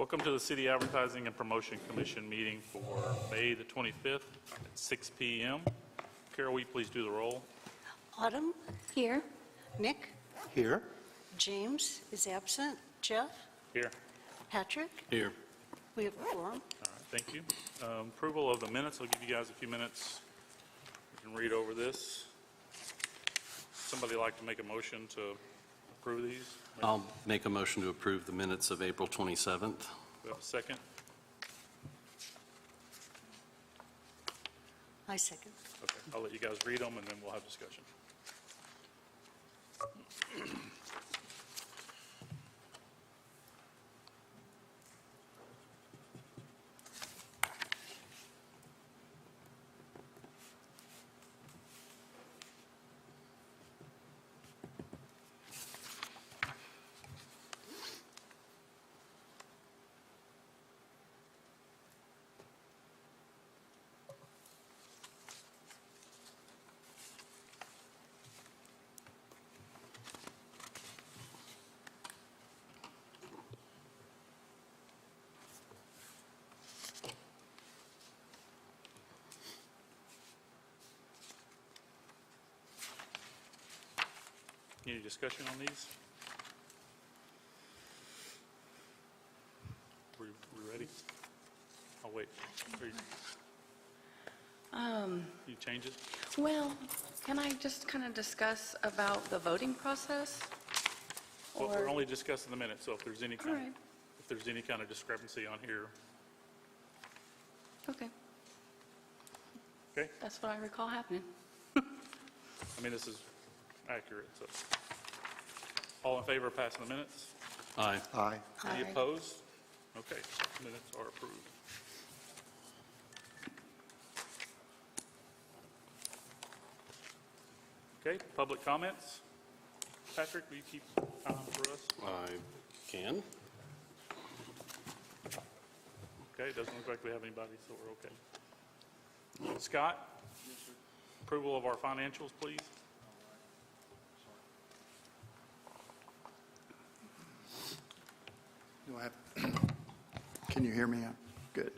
Welcome to the City Advertising and Promotion Commission meeting for May the 25th at 6 p.m. Carol, will you please do the roll? Autumn? Here. Nick? Here. James is absent. Jeff? Here. Patrick? Here. We have a quorum. All right, thank you. Approval of the minutes. I'll give you guys a few minutes. You can read over this. Somebody like to make a motion to approve these? I'll make a motion to approve the minutes of April 27th. We have a second. I second. Okay, I'll let you guys read them and then we'll have discussion. Any discussion on these? We ready? I'll wait. Any changes? Well, can I just kind of discuss about the voting process? Well, we're only discussing the minutes, so if there's any kind, All right. if there's any kind of discrepancy on here, Okay, okay? that's what I recall happening. I mean, this is accurate, so. All in favor of passing the minutes? Aye. Aye. Any Aye. opposed? Okay, minutes are approved. Okay, public comments? Patrick, will you keep time for us? I can. Okay, it doesn't look like we have anybody, so we're okay. Scott? Yes, sir. Approval of our financials, please? Do I have, can you hear me? Good.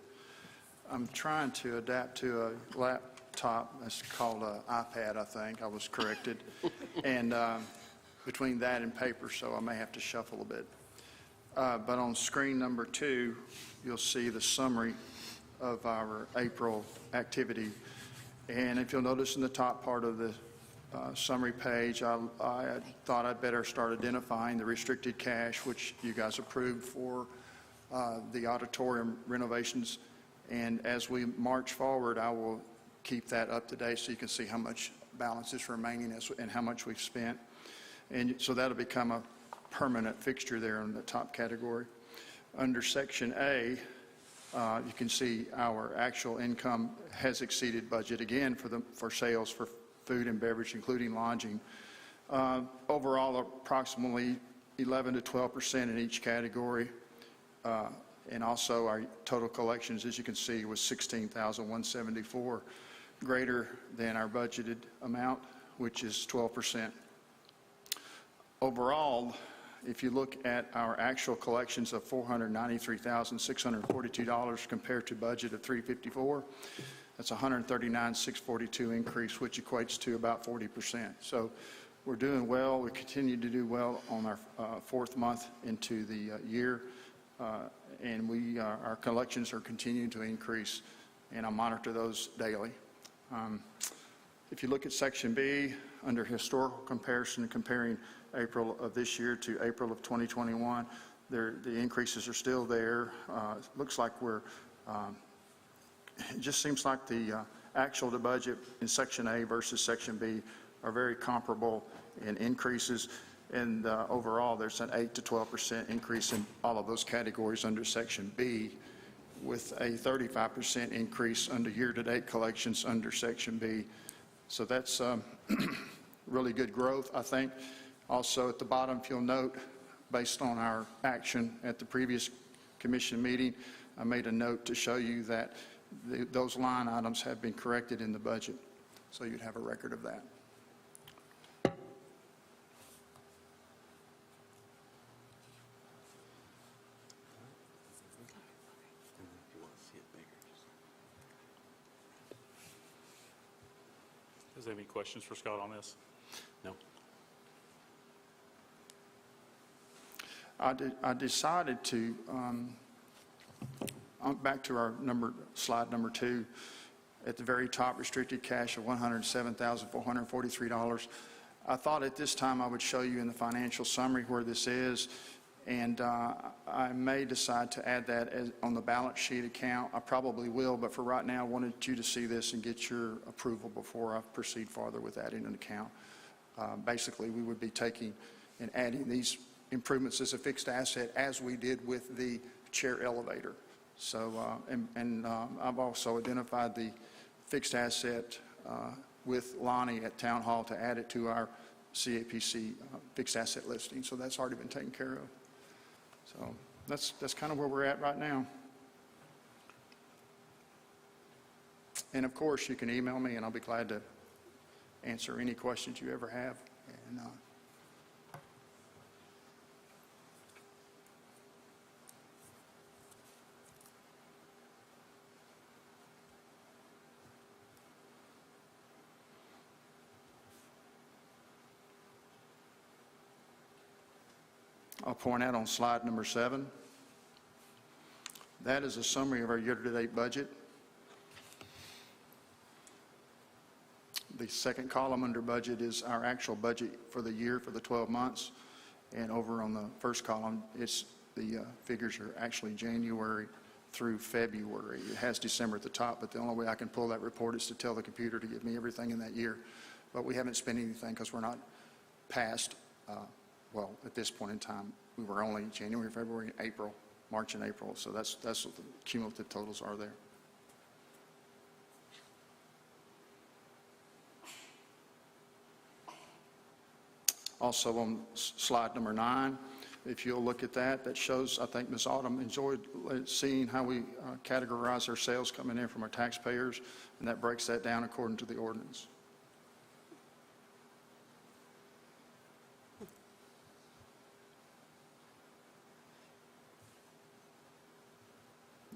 I'm trying to adapt to a laptop. It's called an iPad, I think. I was corrected. And between that and paper, so I may have to shuffle a bit. But on screen number 2, you'll see the summary of our April activity. And if you'll notice in the top part of the summary page, I thought I'd better start identifying the restricted cash, which you guys approved for the auditorium renovations. And as we march forward, I will keep that up to date so you can see how much balance is remaining and how much we've spent. And so that'll become a permanent fixture there in the top category. Under Section A, you can see our actual income has exceeded budget again for sales for food and beverage, including lodging. Overall, approximately 11 to 12% in each category. And also our total collections, as you can see, was $16,174, greater than our budgeted amount, which is 12%. Overall, if you look at our actual collections of $493,642 compared to budget of $354, that's $139,642 increase, which equates to about 40%. So we're doing well. We continue to do well on our fourth month into the year, and our collections are continuing to increase, and I monitor those daily. If you look at Section B, under historical comparison, comparing April of this year to April of 2021, the increases are still there. It looks like it just seems like the actual to budget in Section A versus Section B are very comparable in increases. And overall, there's an 8 to 12% increase in all of those categories under Section B, with a 35% increase under year-to-date collections under Section B. So that's really good growth, I think. Also, at the bottom, if you'll note, based on our action at the previous commission meeting, I made a note to show you that those line items have been corrected in the budget, so you'd have a record of that. Does have any questions for Scott on this? No? I decided to, back to our slide number 2, at the very top, restricted cash of $107,443. I thought at this time I would show you in the financial summary where this is, and I may decide to add that on the balance sheet account. I probably will, but for right now, I wanted you to see this and get your approval before I proceed farther with adding an account. Basically, we would be taking and adding these improvements as a fixed asset as we did with the chair elevator. So, I've also identified the fixed asset with Lonnie at Town Hall to add it to our CAPC fixed asset listing. So that's already been taken care of. So that's kind of where we're at right now. And of course, you can email me, and I'll be glad to answer any questions you ever have. And I'll point out on slide number 7, that is a summary of our year-to-date budget. The second column under budget is our actual budget for the year for the 12 months. And over on the first column, it's the figures are actually January through February. It has December at the top, but the only way I can pull that report is to tell the computer to give me everything in that year. But we haven't spent anything because we're not past, well, at this point in time, we were only January, February, April, March and April. So that's what the cumulative totals are there. Also on slide number 9, if you'll look at that, that shows, I think Ms. Autumn enjoyed seeing how we categorize our sales coming in from our taxpayers, and that breaks that down according to the ordinance.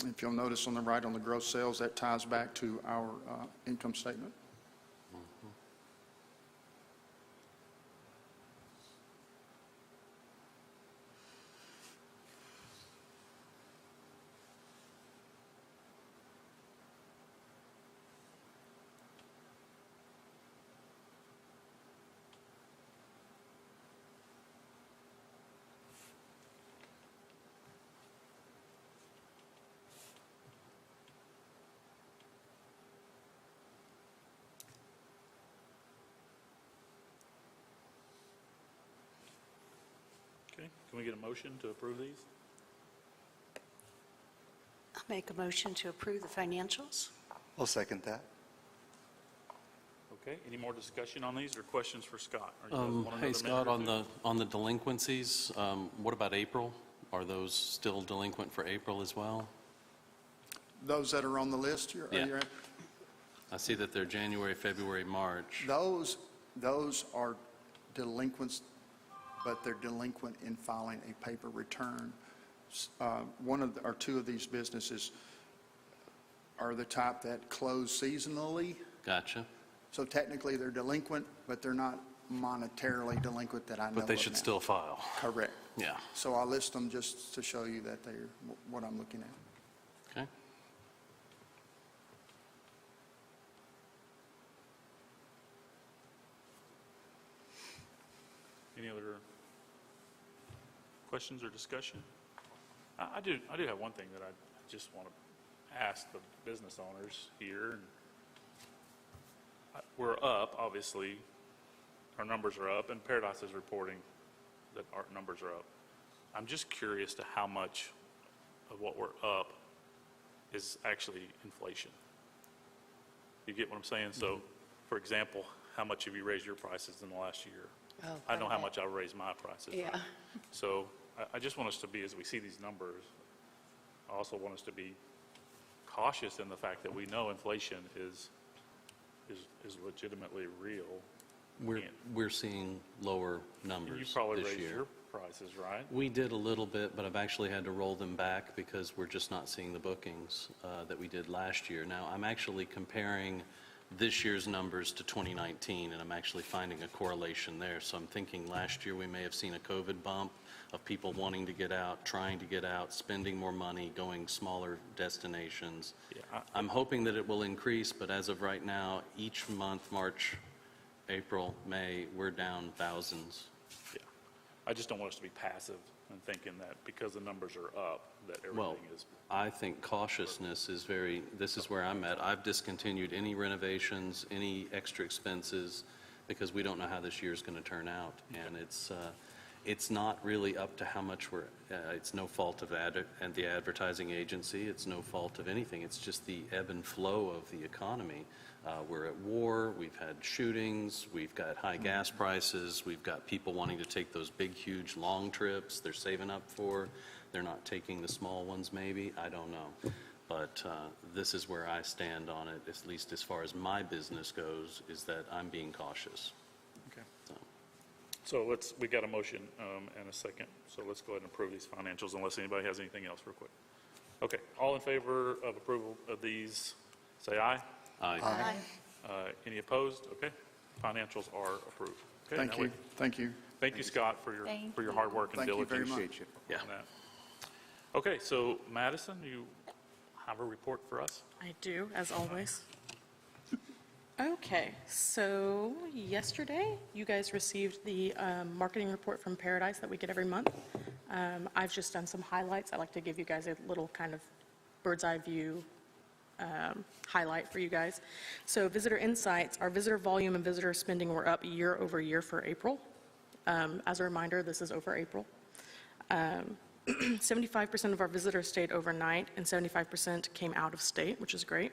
If you'll notice on the right on the gross sales, that ties back to our income statement. Okay, can we get a motion to approve these? I'll make a motion to approve the financials. I'll second that. Okay, any more discussion on these or questions for Scott? Or you guys want another Hey, minute Scott, or on two? the delinquencies, what about April? Are those still delinquent for April as well? Those that are on the list, Yeah. you're at, I see that they're January, February, March. those are delinquents, but they're delinquent in filing a paper return. One of or two of these businesses are the type that close seasonally. Gotcha. So technically, they're delinquent, but they're not monetarily delinquent that I know of But they should now. still file. Correct. Yeah. So I'll list them just to show you that they're what I'm looking at. Okay. Any other questions or discussion? I do have one thing that I just want to ask the business owners here. We're up, obviously, our numbers are up, and Paradise is reporting that our numbers are up. I'm just curious to how much of what we're up is actually inflation. You get what I'm saying? So, for example, how much have you raised your prices in the last year? Oh, I know quite a how bit. much I've raised my prices. Yeah. right? So I just want us to be, as we see these numbers, I also want us to be cautious in the fact that we know inflation is legitimately real. We're seeing lower And you numbers probably this raised year. your prices, right? We did a little bit, but I've actually had to roll them back because we're just not seeing the bookings that we did last year. Now, I'm actually comparing this year's numbers to 2019, and I'm actually finding a correlation there. So I'm thinking last year we may have seen a COVID bump of people wanting to get out, trying to get out, spending more money, going smaller destinations. Yeah, I'm hoping that it will increase, but as of right now, each month, March, April, May, we're down thousands. Yeah. I just don't want us to be passive and thinking that because the numbers are up, that Well, everything is. I think cautiousness is this is where I'm at. I've discontinued any renovations, any extra expenses, because we don't know how this year's going to turn out. And it's not really up to how much it's no fault of the advertising agency. It's no fault of anything. It's just the ebb and flow of the economy. We're at war. We've had shootings. We've got high gas prices. We've got people wanting to take those big, huge, long trips they're saving up for. They're not taking the small ones, maybe. I don't know. But this is where I stand on it, at least as far as my business goes, is that I'm being cautious. Okay. So, So we got a motion and a second, so let's go ahead and approve these financials unless anybody has anything else real quick. Okay, all in favor of approval of these, say aye. Aye. Any opposed? Okay, financials are approved. Okay, Thank now you, thank you. Thank you, Scott, for your hard work and Thank you diligence. very much. Yeah. on that. Okay, so Madison, you have a report for us? I do, as always. Okay, so yesterday, you guys received the marketing report from Paradise that we get every month. I've just done some highlights. I'd like to give you guys a little kind of bird's eye view highlight for you guys. So visitor insights, our visitor volume and visitor spending were up year over year for April. As a reminder, this is over April. 75% of our visitors stayed overnight, and 75% came out of state, which is great.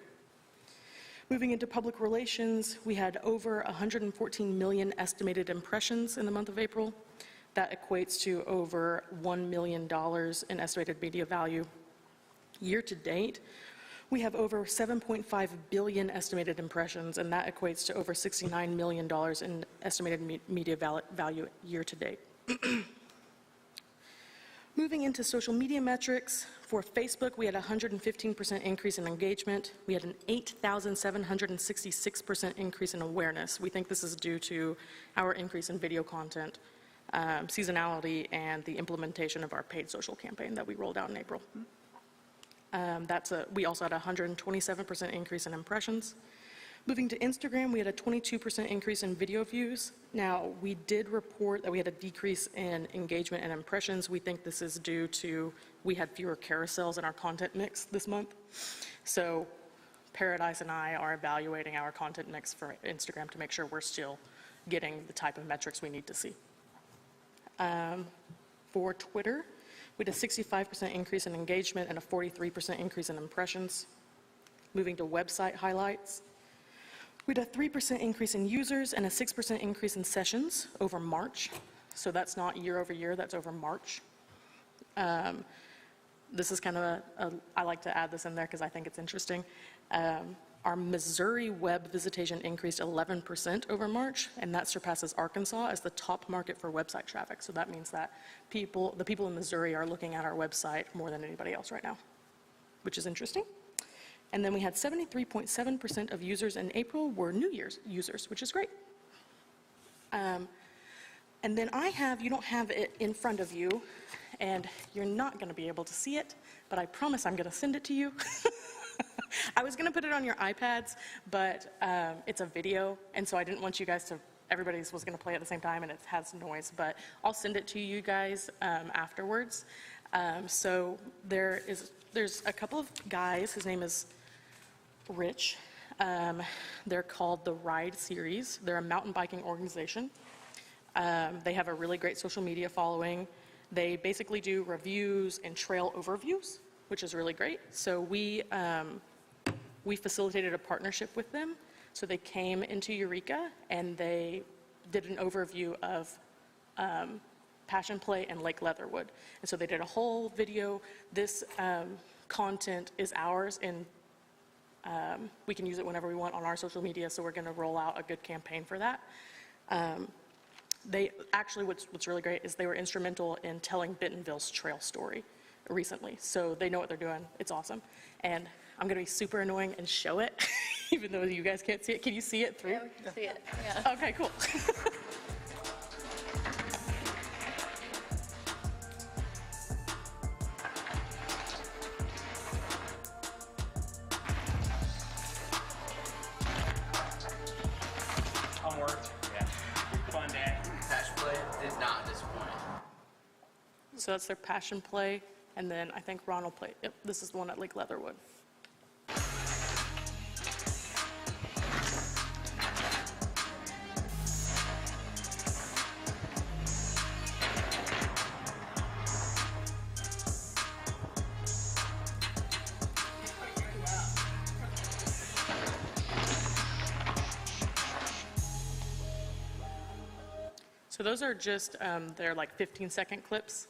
Moving into public relations, we had over 114 million estimated impressions in the month of April. That equates to over $1 million in estimated media value. Year to date, we have over 7.5 billion estimated impressions, and that equates to over $69 million in estimated media value year to date. Moving into social media metrics, for Facebook, we had a 115% increase in engagement. We had an 8,766% increase in awareness. We think this is due to our increase in video content, seasonality, and the implementation of our paid social campaign that we rolled out in April. We also had a 127% increase in impressions. Moving to Instagram, we had a 22% increase in video views. Now, we did report that we had a decrease in engagement and impressions. We think this is due to we had fewer carousels in our content mix this month. So Paradise and I are evaluating our content mix for Instagram to make sure we're still getting the type of metrics we need to see. For Twitter, we had a 65% increase in engagement and a 43% increase in impressions. Moving to website highlights, we had a 3% increase in users and a 6% increase in sessions over March. So that's not year over year, that's over March. This is kind of I like to add this in there because I think it's interesting. Our Missouri web visitation increased 11% over March, and that surpasses Arkansas as the top market for website traffic. So that means that the people in Missouri are looking at our website more than anybody else right now, which is interesting. And then we had 73.7% of users in April were new users, which is great. And then you don't have it in front of you, and you're not going to be able to see it, but I promise I'm going to send it to you. I was going to put it on your iPads, but it's a video, and so I didn't want you guys to, everybody was going to play at the same time, and it has noise, but I'll send it to you guys afterwards. So there's a couple of guys, his name is Rich. They're called the Ride Series. They're a mountain biking organization. They have a really great social media following. They basically do reviews and trail overviews, which is really great. So we facilitated a partnership with them. So they came into Eureka and they did an overview of Passion Play and Lake Leatherwood. And so they did a whole video. This content is ours, and we can use it whenever we want on our social media, so we're going to roll out a good campaign for that. They actually, what's really great is they were instrumental in telling Bentonville's trail story recently, so they know what they're doing. It's awesome. And I'm going to be super annoying and show it. even though you guys can't see it. Can you see it through? Yeah, we can see it, yeah. Okay, cool. Homework. Yeah. Fun day. Patch play did not disappoint. So that's their passion play, and then I think Ron will play, yep, this is the one at Lake Leatherwood. So those are just, they're like 15-second clips.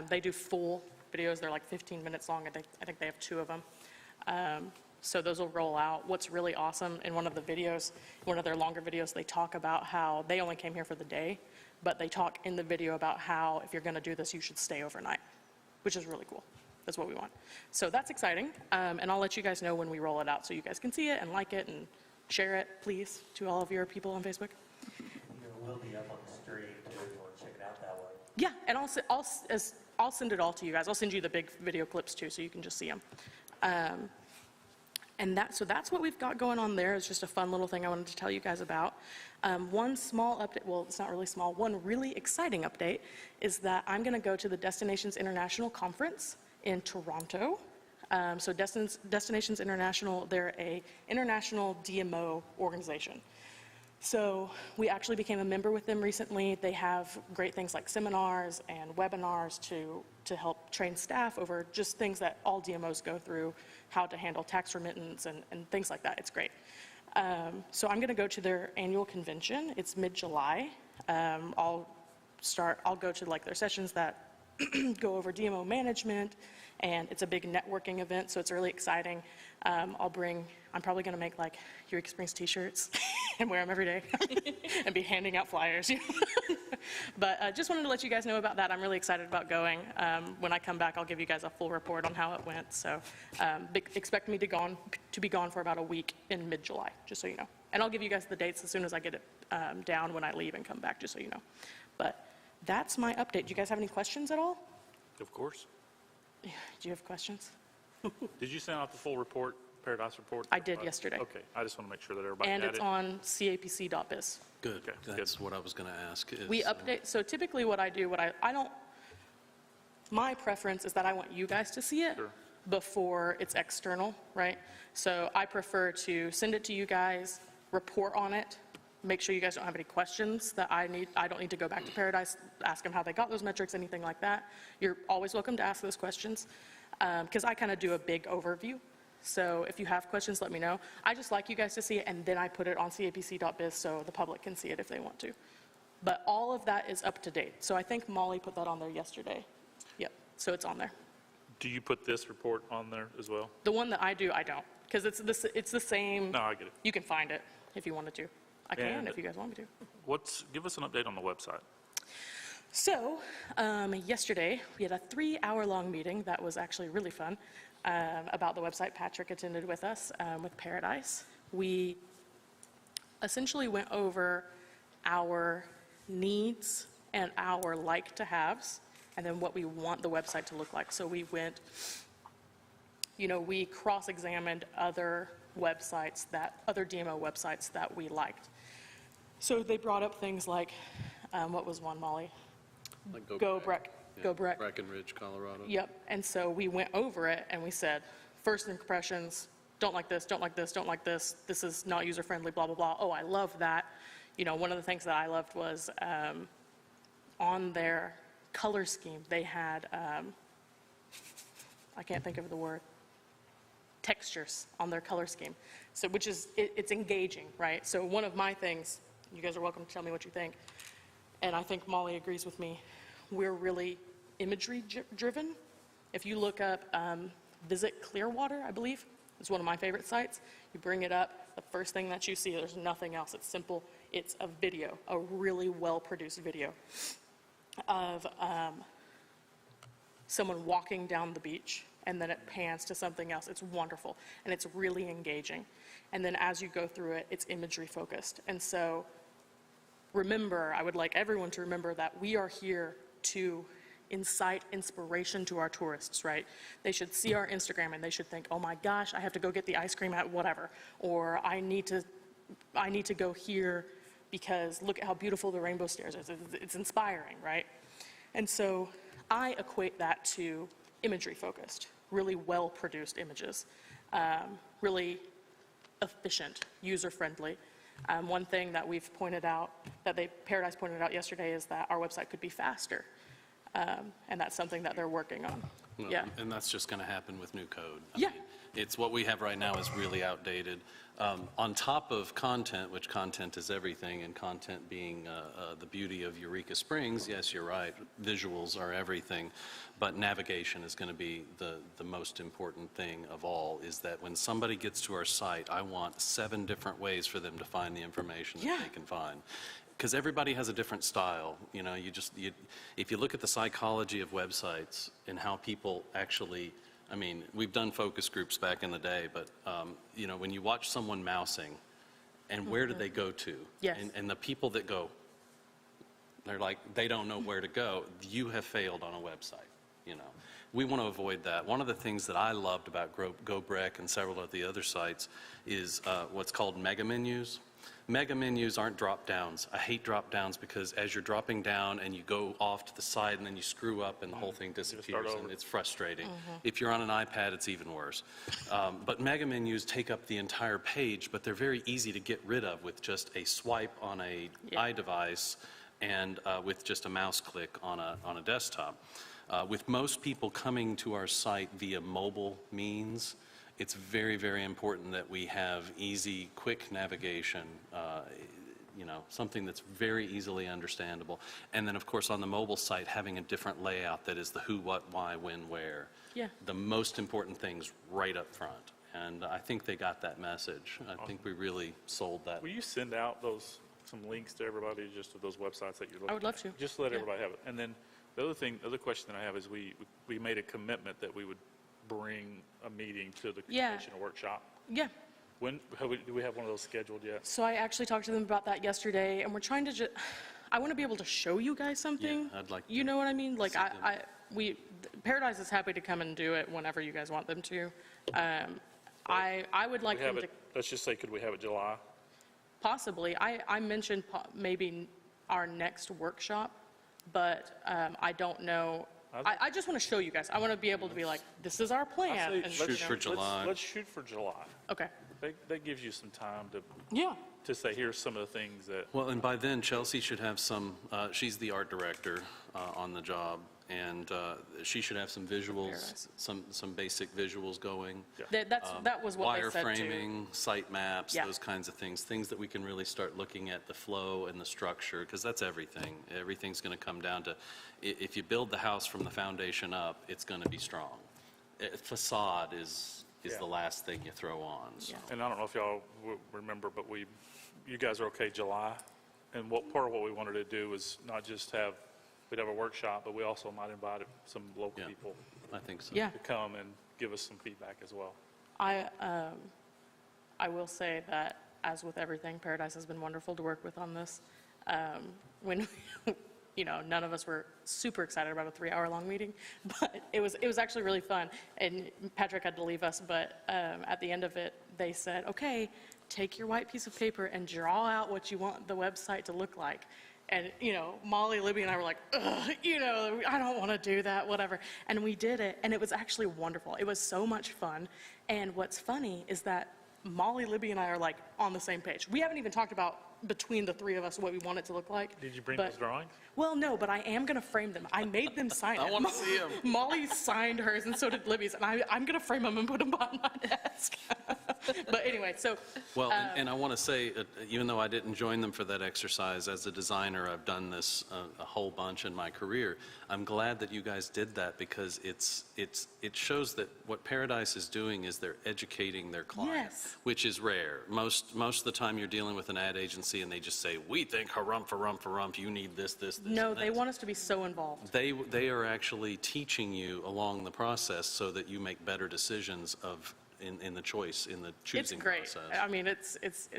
They do full videos, they're like 15 minutes long, I think they have 2 of them. So those will roll out. What's really awesome, in one of the videos, one of their longer videos, they talk about how they only came here for the day, but they talk in the video about how if you're gonna do this, you should stay overnight, which is really cool. That's what we want. So that's exciting, and I'll let you guys know when we roll it out so you guys can see it and like it and share it, please, to all of your people on Facebook. It will be up on the street too, if you want to check it out that way. Yeah, and I'll send it all to you guys. I'll send you the big video clips too, so you can just see them. So that's what we've got going on there. It's just a fun little thing I wanted to tell you guys about. One small update, well, it's not really small, one really exciting update is that I'm gonna go to the Destinations International Conference in Toronto. So Destinations International, they're a international DMO organization. So we actually became a member with them recently. They have great things like seminars and webinars to help train staff over just things that all DMOs go through, how to handle tax remittance and things like that. It's great. So I'm going to go to their annual convention. It's mid-July. I'll go to like their sessions that go over DMO management, and it's a big networking event, so it's really exciting. I'm probably going to make like your experience t-shirts and wear them every day and be handing out flyers. But just wanted to let you guys know about that. I'm really excited about going. When I come back, I'll give you guys a full report on how it went. So expect me to be gone for about a week in mid-July, just so you know. And I'll give you guys the dates as soon as I get it down when I leave and come back, just so you know. But that's my update. Do you guys have any questions at all? Of course. Do you have questions? Did you send out the full report, Paradise report? I did yesterday. Okay, I just want to make sure that everybody And had it's it. on capc.biz. Good, Okay, that's what I was going to ask. We update, so typically what I do, my preference is that I want you guys to see it Sure. before it's external, right? So I prefer to send it to you guys, report on it, make sure you guys don't have any questions that I don't need to go back to Paradise, ask them how they got those metrics, anything like that. You're always welcome to ask those questions, because I kind of do a big overview. So if you have questions, let me know. I just like you guys to see it, and then I put it on capc.biz so the public can see it if they want to. But all of that is up to date. So I think Molly put that on there yesterday. Yep, so it's on there. Do you put this report on there as well? The one that I do, I don't, because it's the same. No, I get it. You can find it if you wanted to. I can And- if you guys want me to. Give us an update on the website. So, yesterday, we had a 3-hour-long meeting that was actually really fun about the website. Patrick attended with us with Paradise. We essentially went over our needs and our like-to-haves, and then what we want the website to look like. So we went, we cross-examined other DMO websites that we liked. So they brought up things like, what was one, Molly? Like Go Breck. Breckenridge, Colorado. Yep, and so we went over it and we said, first impressions, don't like this, don't like this, don't like this, this is not user-friendly, blah, blah, blah. Oh, I love that. One of the things that I loved was on their color scheme, they had, I can't think of the word, textures on their color scheme. So, which is, it's engaging, right? So one of my things, you guys are welcome to tell me what you think, and I think Molly agrees with me, we're really imagery driven. If you look up Visit Clearwater, I believe, it's one of my favorite sites. You bring it up, the first thing that you see, there's nothing else. It's simple. It's a video, a really well-produced video of someone walking down the beach, and then it pans to something else. It's wonderful, and it's really engaging. And then as you go through it, it's imagery focused. And so remember, I would like everyone to remember that we are here to incite inspiration to our tourists, right? They should see our Instagram and they should think, oh my gosh, I have to go get the ice cream at whatever, or I need to go here because look at how beautiful the rainbow stairs is. It's inspiring, right? And so I equate that to imagery focused, really well-produced images, really efficient, user-friendly. One thing that we've pointed out, that Paradise pointed out yesterday, is that our website could be faster. And that's something that they're working on. Well, Yeah. And that's just going to happen with new code. Yeah. It's what we have right now is really outdated. On top of content, which content is everything, and content being the beauty of Eureka Springs, yes, you're right, visuals are everything, but navigation is going to be the most important thing of all, is that when somebody gets to our site, I want 7 different ways for them to find the information that they can find. Because everybody has a different style. You know, if you look at the psychology of websites and how people actually, I mean, we've done focus groups back in the day, but, you know, when you watch someone mousing, and where do they go to? Yes. And the people that go, they're like, they don't know where to go, you have failed on a website, you know. We want to avoid that. One of the things that I loved about GoBrek and several of the other sites is what's called mega menus. Mega menus aren't drop-downs. I hate drop-downs because as you're dropping down and you go off to the side and then you screw up and the whole thing disappears and it's frustrating. If you're on an iPad, it's even worse. But mega menus take up the entire page, but they're very easy to get rid of with just a swipe on a iDevice and with just a mouse click on a desktop. With most people coming to our site via mobile means, it's very, very important that we have easy, quick navigation, you know, something that's very easily understandable. And then, of course, on the mobile site, having a different layout that is the who, what, why, when, where. Yeah. The most important things right up front. And I think they got that message. I think we really sold that. Will you send out some links to everybody, just to those websites that you're looking at? I would love to. Just to let Yeah. everybody have it. And then the other question that I have is we made a commitment that we would bring a meeting to the Yeah. commission, a workshop. Yeah. Do we have one of those scheduled yet? So I actually talked to them about that yesterday, and we're trying to I want to be able to show you guys something. Yeah, I'd like You to know what I mean? Like, see them. Paradise is happy to come and do it whenever you guys want them to. I would like We have them to, it, let's just say, could we have it July? possibly, I mentioned maybe our next workshop, but I don't know. I just want to show you guys. I want to be able to be like, this is our plan. say and, shoot you for know. July. Let's shoot for July. Okay. That gives you some time Yeah. to say, here's some of the things that, Well, and by then, Chelsea should have some, she's the art director on the job, and she should have some visuals, Paradise. some basic visuals going. That was what they said too. Wireframing, site maps, Yeah. those kinds of things that we can really start looking at the flow and the structure, because that's everything. Everything's going to come down to, if you build the house from the foundation up, it's going to be strong. Facade is Yeah. the last thing you throw on. So. Yeah. and I don't know if y'all remember, but you guys are okay July? And part of what we wanted to do was not just we'd have a workshop, but we also might invite some local Yeah. people I think so. Yeah. to come and give us some feedback as well. I will say that, as with everything, Paradise has been wonderful to work with on this. When, you know, none of us were super excited about a 3-hour-long meeting, but it was actually really fun. And Patrick had to leave us, but at the end of it, they said, okay, take your white piece of paper and draw out what you want the website to look like. And, you know, Molly, Libby, and I were like, ugh, you know, I don't want to do that, whatever. And we did it, and it was actually wonderful. It was so much fun. And what's funny is that Molly, Libby, and I are, like, on the same page. We haven't even talked about, between the three of us, what we want it to look like. Did you bring but- those drawings? Well, no, but I am going to frame them. I made them sign it. I want to see them. Molly signed hers, and so did Libby's, and I'm going to frame them and put them on my desk. But anyway, so, Well, and I want to say, even though I didn't join them for that exercise, as a designer, I've done this a whole bunch in my career. I'm glad that you guys did that because it shows that what Paradise is doing is they're educating their client, Yes. which is rare. Most of the time you're dealing with an ad agency and they just say, we think harumph, you need this, no, and they that." want us to be so involved. They are actually teaching you along the process so that you make better decisions in the choice, in the It's choosing great. process. I mean, it's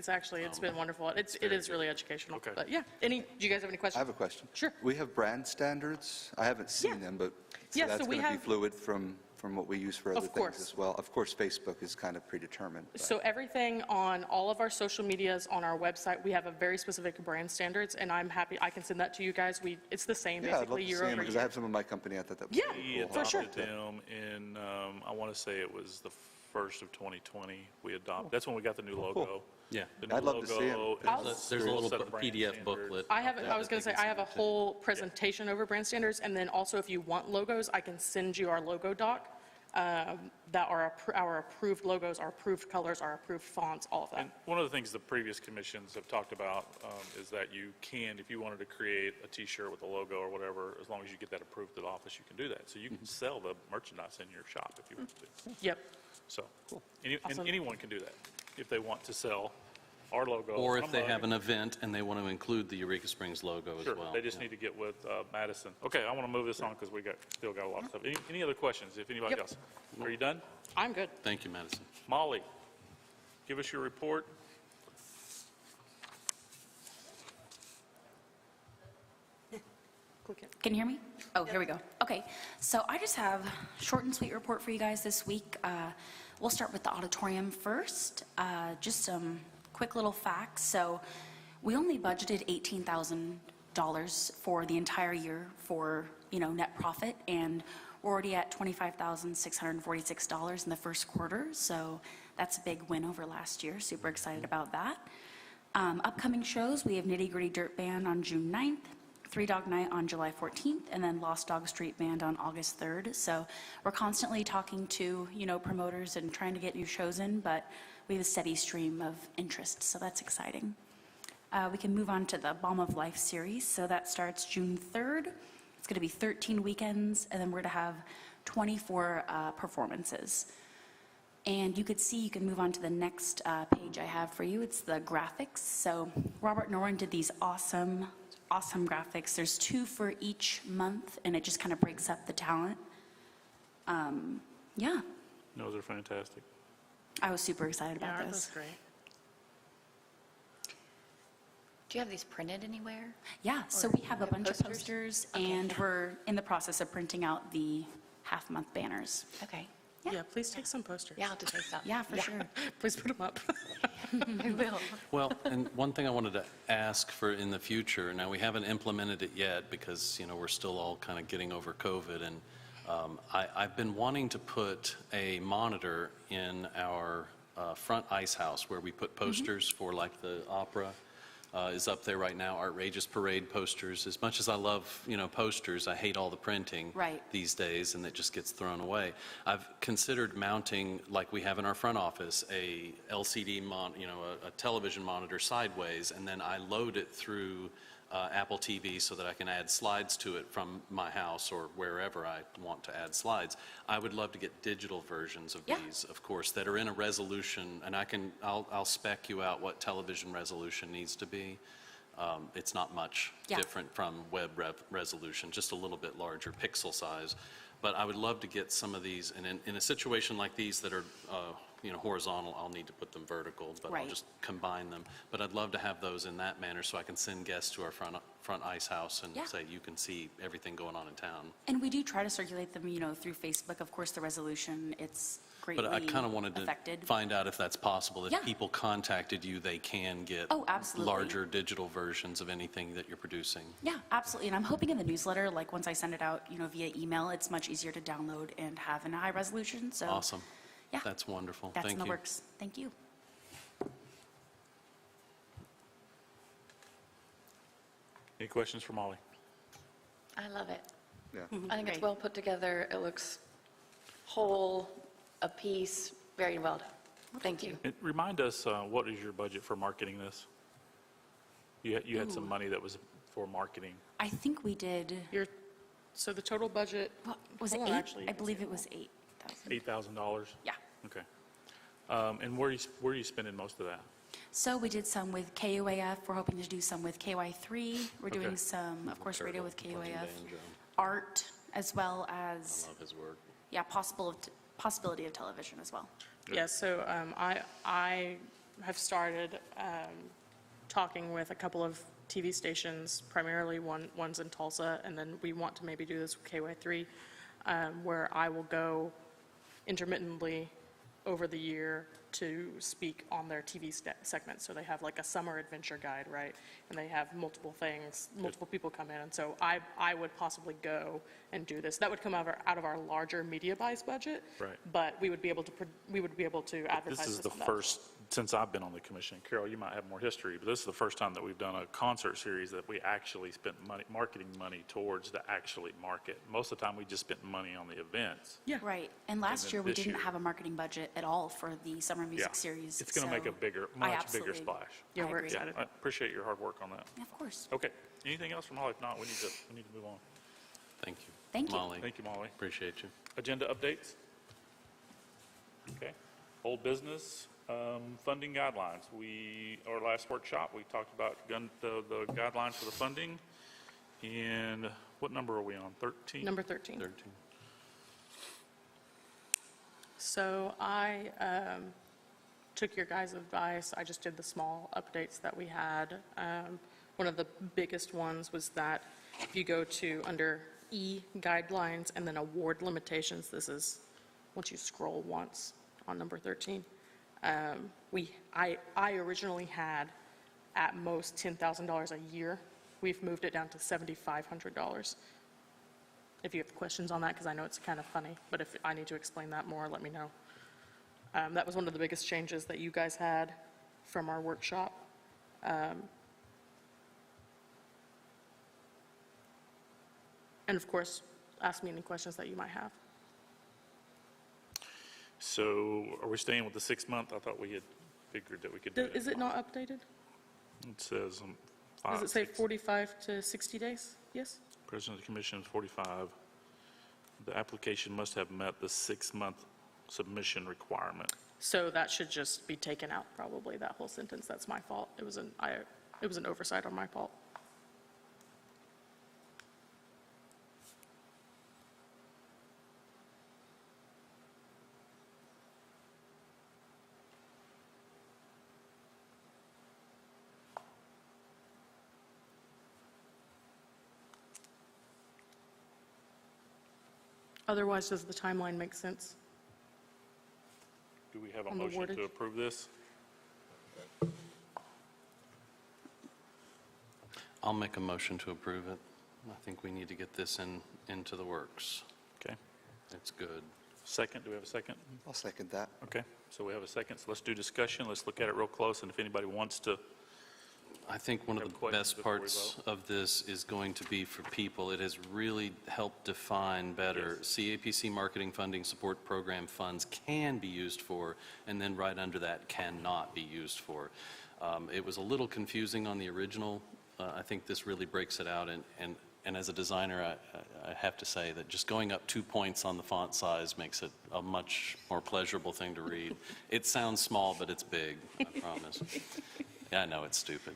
actually, it's been wonderful. It is really educational. Okay. But yeah, do you guys have any I questions? have a question. Sure. We have brand standards. I haven't seen Yeah. them, but Yeah, so that's we going to be have- fluid from what we use for other Of course. things as well. Of course, Facebook is kind of predetermined. but- So everything on all of our social medias, on our website, we have a very specific brand standards, and I'm happy, I can send that to you guys. It's the same Yeah, I'd love basically to year see them over because I year. have some in my company. I thought that was Yeah, pretty cool. for sure. adopted them in, I want to say it was the 1st of 2020, we adopted, that's when we got the new logo. Yeah. The new I'd love to see 'em. logo is There's a little set of brand PDF standards. booklet. I was going to say, I have a whole presentation over brand standards, and then also if you want logos, I can send you our logo doc that are our approved logos, our approved colors, our approved fonts, all of that. And one of the things the previous commissions have talked about is that you can, if you wanted to create a T-shirt with a logo or whatever, as long as you get that approved at the office, you can do that. So you can sell the merchandise in your shop if you want to. Yep. So, and Awesome. anyone can do that if they want to sell our logo. Or on if a they mug. have an event and they want to include the Eureka Springs logo as Sure, well. they just Yeah. need to get with Madison. Okay, I want to move this on because we still got a lot of stuff. Any other questions, if anybody Yep. else? Are you done? I'm good. Thank you, Madison. Molly, give us your report. Click it. Can you hear me? Oh, here we go. Okay, so I just have a short and sweet report for you guys this week. We'll start with the auditorium first. Just some quick little facts. So we only budgeted $18,000 for the entire year for, net profit, and we're already at $25,646 in the first quarter, so that's a big win over last year. Super excited about that. Upcoming shows, we have Nitty Gritty Dirt Band on June 9th, Three Dog Night on July 14th, and then Lost Dog Street Band on August 3rd. So we're constantly talking to, promoters and trying to get new shows in, but we have a steady stream of interest, so that's exciting. We can move on to the Balm of Life series. So that starts June 3rd. It's going to be 13 weekends, and then we're going to have 24 performances. And you can move on to the next page I have for you. It's the graphics. So Robert Noren did these awesome graphics. There's 2 for each month, and it just kind of breaks up the talent. Yeah, Those are fantastic. I was super excited Yeah, about that's this. great. Do you have these printed anywhere? Yeah, so Or we have a you have bunch of posters? posters, and we're in the process of printing out the half-month banners. Okay. Yeah, please take some posters. Yeah, I'll have to take some. Yeah, for sure. Please put them up. I will. Well, and one thing I wanted to ask for in the future, now we haven't implemented it yet because, we're still all kind of getting over COVID, and I've been wanting to put a monitor in our front ice house where we put posters for like the opera is up there right now, Outrageous Parade posters. As much as I love, posters, I hate all the printing Right. these days, and it just gets thrown away. I've considered mounting, like we have in our front office, a LCD, a television monitor sideways, and then I load it through Apple TV so that I can add slides to it from my house or wherever I want to add slides. I would love to get digital versions of Yeah. these, of course, that are in a resolution, and I'll spec you out what television resolution needs to be. It's not much Yeah. different from web resolution, just a little bit larger pixel size. But I would love to get some of these, and in a situation like these that are horizontal, I'll need to put them vertical, but I'll Right. just combine them. But I'd love to have those in that manner so I can send guests to our front ice house and Yeah. say, you can see everything going on in town. And we do try to circulate them, through Facebook. Of course, the resolution, it's greatly But I kind of wanted to affected. find out if that's possible. If Yeah. people contacted you, they can get Oh, absolutely. larger digital versions of anything that you're producing. Yeah, absolutely. And I'm hoping in the newsletter, like once I send it out, via email, it's much easier to download and have in a high resolution. So Awesome. Yeah. That's wonderful. that's Thank in the you. works. Thank you. Any questions for Molly? I love it. Yeah. I think it's Great. well put together. It looks whole, a piece, very well done. Thank you. Remind us, what is your budget for marketing this? You had some money that was for marketing. I think we did, So the total budget, was it hold on, 8? actually, I believe it was 8,000. $8,000? Yeah. Okay. And where are you spending most of that? So we did some with KUAF. We're hoping to do some with KY3. We're Okay. doing some, of course, radio with Turtle, playing KUAF. banjo. Art, as well I as, love his work. yeah, possibility of television as well. yeah, so I have started talking with a couple of TV stations, primarily one's in Tulsa, and then we want to maybe do this with KY3, where I will go intermittently over the year to speak on their TV segments. So they have like a summer adventure guide, right? And they have multiple things, multiple people come in. And so I would possibly go and do this. That would come out of our larger media buys budget. Right. But we would be able to advertise This is this the on that. first, since I've been on the commission, Carol, you might have more history, but this is the first time that we've done a concert series that we actually spent marketing money towards to actually market. Most of the time, we just spent money on the events. Yeah. Right. And last then year, we this didn't year- have a marketing budget at all for the summer music Yeah. series. It's going to make a so much bigger absolutely- splash. Yeah, I we're agree. excited. I appreciate your hard work on that. Yeah, of course. Okay, anything else from Holly? If not, we need to move on. Thank you. Thank you. Molly, Thank you, Molly. appreciate you. Agenda updates? Okay. Old business, funding guidelines. Our last workshop, we talked about the guidelines for the funding. And what number are we on? 13? Number 13. 13. So I took your guys' advice. I just did the small updates that we had. One of the biggest ones was that if you go to under E guidelines and then award limitations, this is once you scroll once on number 13. I originally had at most $10,000 a year. We've moved it down to $7,500. If you have questions on that, because I know it's kind of funny, but if I need to explain that more, let me know. That was one of the biggest changes that you guys had from our workshop. And of course, ask me any questions that you might have. So are we staying with the 6 month? I thought we had figured that we could do it. Is it not updated? It says Does it say 6. 45 to 60 days? Yes? President of the Commission is 45. The application must have met the 6 month submission requirement. So that should just be taken out, probably, that whole sentence. That's my fault. It was an oversight on my part. Otherwise, does the timeline make sense? Do we have a On the motion to wordage? approve this? I'll make a motion to approve it. I think we need to get this into the works. Okay. It's good. Second, do we have a second? I'll second that. Okay, so we have a second, so let's do discussion. Let's look at it real close, and if anybody wants to, I think one of Have the questions best before we parts vote? of this is going to be for people. It has really helped define better. CAPC Marketing Funding Support Program funds can be used for, and then right under that, cannot be used for. It was a little confusing on the original. I think this really breaks it out, and as a designer, I have to say that just going up 2 points on the font size makes it a much more pleasurable thing to read. It sounds small, but it's big, I promise. Yeah, I know, it's stupid.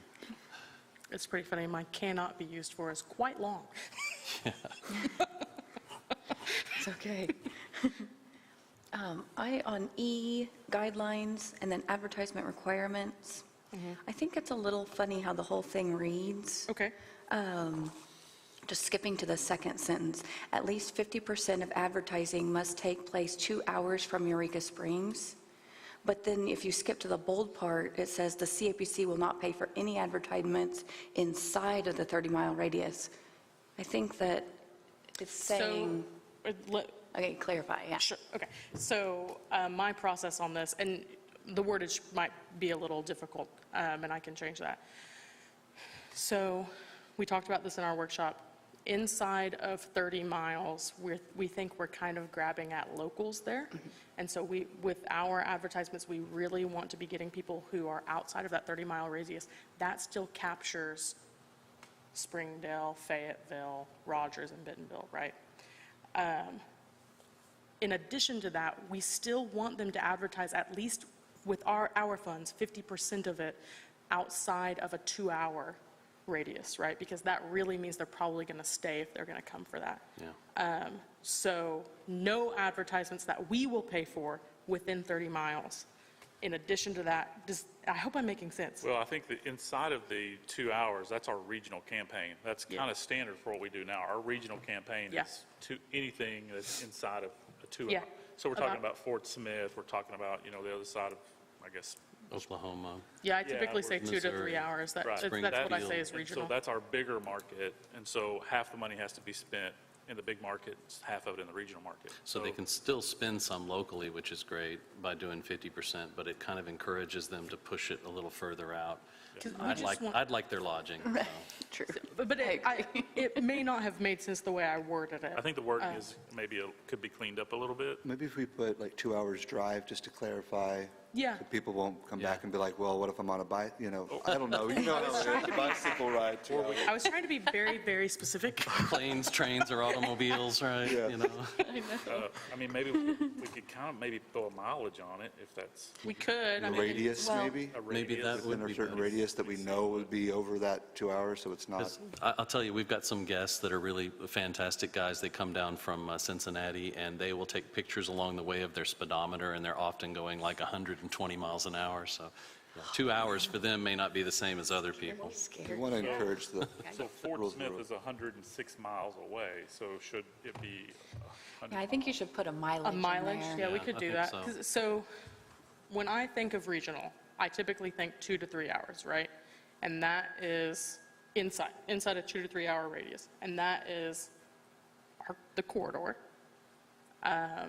It's pretty funny. My cannot be used for is quite long. It's okay. On E, guidelines, and then advertisement requirements, I think it's a little funny how the whole thing reads. Okay. Just skipping to the second sentence, at least 50% of advertising must take place 2 hours from Eureka Springs. But then if you skip to the bold part, it says the CAPC will not pay for any advertisements inside of the 30-mile radius. I think that it's saying, okay, clarify, yeah. Sure, okay. So my process on this, and the wordage might be a little difficult, and I can change that. So we talked about this in our workshop. inside of 30 miles, we think we're kind of grabbing at locals there. And so with our advertisements, we really want to be getting people who are outside of that 30-mile radius. That still captures Springdale, Fayetteville, Rogers, and Bentonville, right? In addition to that, we still want them to advertise at least with our funds, 50% of it outside of a 2-hour radius, right? Because that really means they're probably going to stay if they're going to come for that. Yeah. So no advertisements that we will pay for within 30 miles. In addition to that, I hope I'm making sense. Well, I think that inside of the 2 hours, that's our regional campaign. That's kind of standard for what we do now. Our regional campaign Yeah. is to anything that's inside of a 2 Yeah. hour. So we're talking About- about Fort Smith, we're talking about, the other side of, I guess. Oklahoma. Yeah, I typically say we're- 2 to 3 Missouri. hours. Right. That's what I say is And regional. so that's our bigger market, and so half the money has to be spent in the big market, half of it in the regional market. So they can still spend some locally, which is great, by doing 50%, but it kind of encourages them to push it a little further out. 'Cause we just want- I'd like their lodging. so. True. But it may not have made sense the way I worded it. I think the wording is maybe could be cleaned up a little bit. Maybe if we put like 2 hours drive, just to clarify. Yeah. So people won't come Yeah. back and be like, well, what if I'm on a bike, I don't know. You know how it is, a bicycle ride, 2 hours. I was trying to be very, very specific. Planes, trains, or automobiles, right? Yeah. I mean, maybe we could kind of maybe throw a mileage on it, if that's We could. I A mean, radius, well- maybe? a Maybe radius. that would Within a be certain better. radius that we know would be over that 2 hours, so it's not. 'Cause I'll tell you, we've got some guests that are really fantastic guys. They come down from Cincinnati, and they will take pictures along the way of their speedometer, and they're often going like 120 miles an hour. So 2 hours for them may not be the same as other people. We want to encourage the So Fort rules of the Smith road. is 106 miles away, so should it be 100? Yeah, I think you should put a mileage A in mileage, there. yeah, we Yeah, could I do think that. so. 'Cause- So when I think of regional, I typically think 2 to 3 hours, right? And that is inside a 2 to 3 hour radius. And that is the corridor. The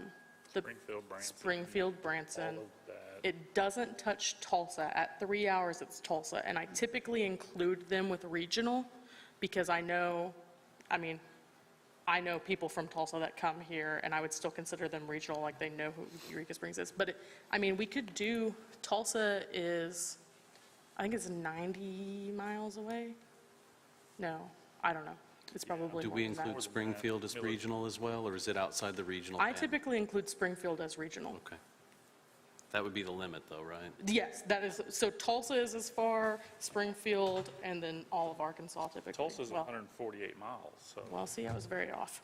Springfield, Branson. Springfield, Branson. All of that. It doesn't touch Tulsa. At 3 hours, it's Tulsa. And I typically include them with regional because I know people from Tulsa that come here, and I would still consider them regional, like they know who Eureka Springs is. But, we could do, Tulsa is, I think it's 90 miles away? No, I don't know. It's probably Do more we than that. include Springfield as regional as well, or is it outside the regional? I band? typically include Springfield as regional. Okay. That would be the limit, though, right? Yes, that is, so Tulsa is as far, Springfield, and then all of Arkansas typically. Tulsa's Well- 148 miles, so Well, see, I was very off.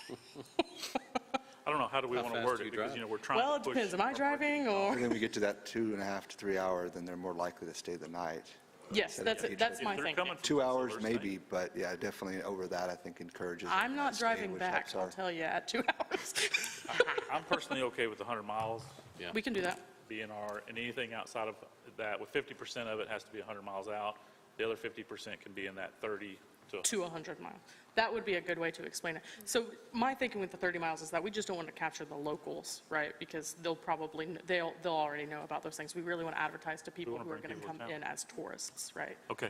I don't know, how do we How want to fast word do you it? Because, drive? we're trying to Well, it push depends. Am I our driving or? And then we get to that 2.5 to 3 hour, then they're more likely to stay the night. Yes, that's If my they're thinking. coming from 2 hours Silver State. maybe, but yeah, definitely over that, I think encourages. I'm them not to stay, driving which back, helps I'll our- tell you, at 2 hours. I'm personally okay with the 100 miles Yeah. We can do that. BNR, and anything outside of that, with 50% of it has to be 100 miles out. The other 50% can be in that 30 to. To 100 miles. That would be a good way to explain it. So my thinking with the 30 miles is that we just don't want to capture the locals, right? Because they'll already know about those things. We really want to advertise to people wanna who are bring going to people come to in as tourists, right? Okay.